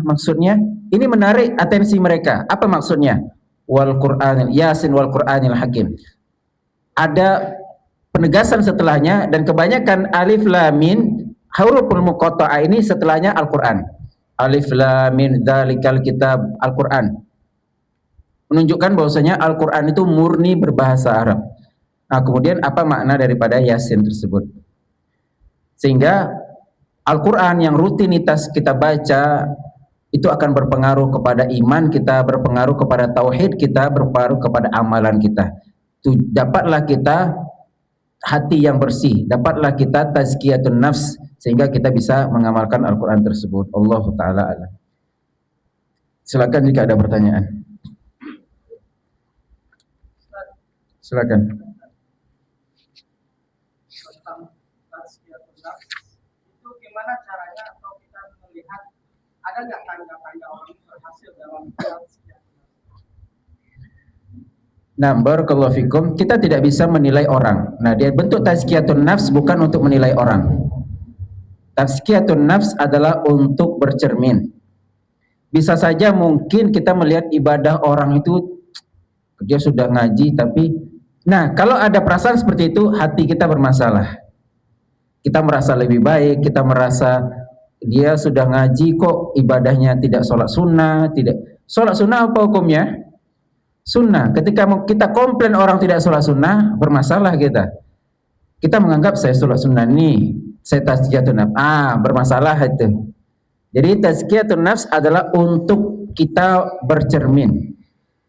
maksudnya ini menarik atensi mereka. Apa maksudnya? Wal Qur'anil Yasin wal Qur'anil Hakim. Ada penegasan setelahnya dan kebanyakan alif lam mim huruful muqatta'ah ini setelahnya Al-Qur'an. Alif lam mim dzalikal kitab, Al-Qur'an. Menunjukkan bahwasanya Al-Qur'an itu murni berbahasa Arab. Nah, kemudian apa makna daripada Yasin tersebut? Sehingga Al-Quran yang rutinitas kita baca itu akan berpengaruh kepada iman kita, berpengaruh kepada tauhid kita, berpengaruh kepada amalan kita. Dapatlah kita hati yang bersih, dapatlah kita tazkiyatun nafs sehingga kita bisa mengamalkan Al-Quran tersebut. Allah Ta'ala a'lam. Silakan jika ada pertanyaan. Silakan. Itu gimana caranya atau kita melihat ada nggak tanda-tanda orang berhasil dalam Nah, barakallahu fikum, kita tidak bisa menilai orang. Nah, dia bentuk tazkiyatun nafs bukan untuk menilai orang. Tazkiyatun nafs adalah untuk bercermin. Bisa saja mungkin kita melihat ibadah orang itu dia sudah ngaji tapi nah, kalau ada perasaan seperti itu, hati kita bermasalah. Kita merasa lebih baik, kita merasa dia sudah ngaji kok ibadahnya tidak sholat sunnah, tidak. Sholat sunnah apa hukumnya? Sunnah. Ketika kita komplain orang tidak sholat sunnah, bermasalah kita. Kita menganggap saya sholat sunnah nih, saya tazkiyatun nafs. Bermasalah itu. Jadi tazkiyatun nafs adalah untuk kita bercermin,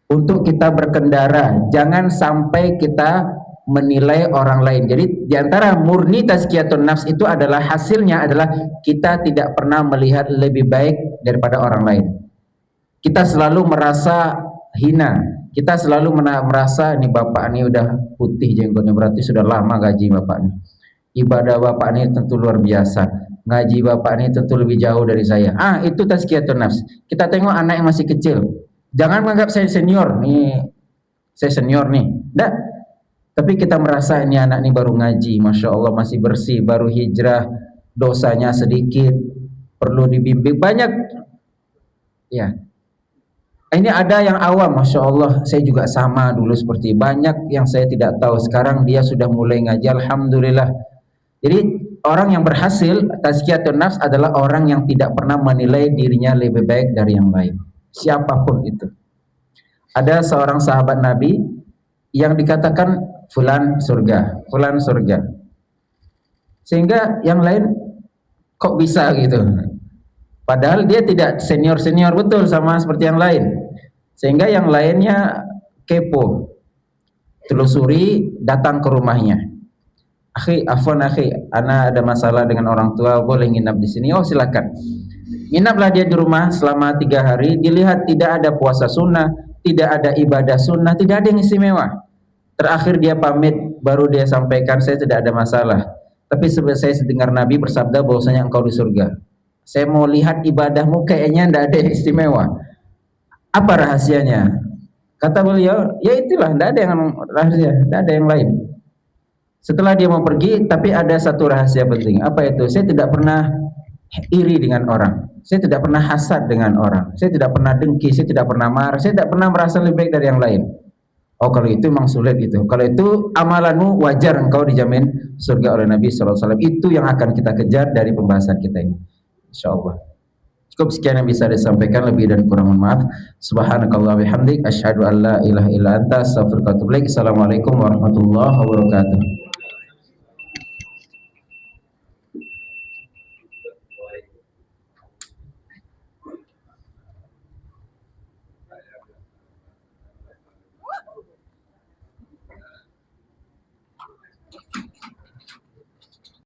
untuk kita berkendara, jangan sampai kita menilai orang lain. Jadi diantara murni tazkiyatun nafs itu adalah hasilnya adalah kita tidak pernah melihat lebih baik daripada orang lain. Kita selalu merasa hina, kita selalu merasa ini bapak ini udah putih jenggotnya berarti sudah lama gaji bapak ini. Ibadah bapak ini tentu luar biasa, ngaji bapak ini tentu lebih jauh dari saya. Itu tazkiyatun nafs. Kita tengok anak yang masih kecil. Jangan menganggap saya senior nih, saya senior nih. Enggak. Tapi kita merasa ini anak ini baru ngaji, masya Allah masih bersih, baru hijrah, dosanya sedikit, perlu dibimbing banyak. Ya. Ini ada yang awam, masya Allah, saya juga sama dulu seperti banyak yang saya tidak tahu. Sekarang dia sudah mulai ngaji, alhamdulillah. Jadi orang yang berhasil tazkiyatun nafs adalah orang yang tidak pernah menilai dirinya lebih baik dari yang lain. Siapapun itu. Ada seorang sahabat Nabi yang dikatakan fulan surga, fulan surga. Sehingga yang lain kok bisa gitu. Padahal dia tidak senior-senior betul sama seperti yang lain. Sehingga yang lainnya kepo. Telusuri, datang ke rumahnya. Akhi, afwan akhi, ana ada masalah dengan orang tua, boleh nginap di sini? Oh, silakan. Nginaplah dia di rumah selama 3 hari, dilihat tidak ada puasa sunnah, tidak ada ibadah sunnah, tidak ada yang istimewa. Terakhir dia pamit, baru dia sampaikan, saya tidak ada masalah. Tapi saya dengar Nabi bersabda bahwasanya engkau di surga. Saya mau lihat ibadahmu kayaknya tidak ada yang istimewa. Apa rahasianya? Kata beliau, ya itulah, tidak ada yang rahasia, tidak ada yang lain. Setelah dia mau pergi, tapi ada satu rahasia penting. Apa itu? Saya tidak pernah iri dengan orang. Saya tidak pernah hasad dengan orang. Saya tidak pernah dengki, saya tidak pernah marah, saya tidak pernah merasa lebih baik dari yang lain. Oh, kalau itu memang sulit itu. Kalau itu amalanmu wajar engkau dijamin surga oleh Nabi SAW. Itu yang akan kita kejar dari pembahasan kita ini. InsyaAllah. Cukup sekian yang bisa disampaikan, lebih dan kurang mohon maaf. Subhanakallah bihamdik, asyhadu an la ilaha illa anta, astaghfiruka wa atubu ilaik. Assalamualaikum warahmatullahi wabarakatuh.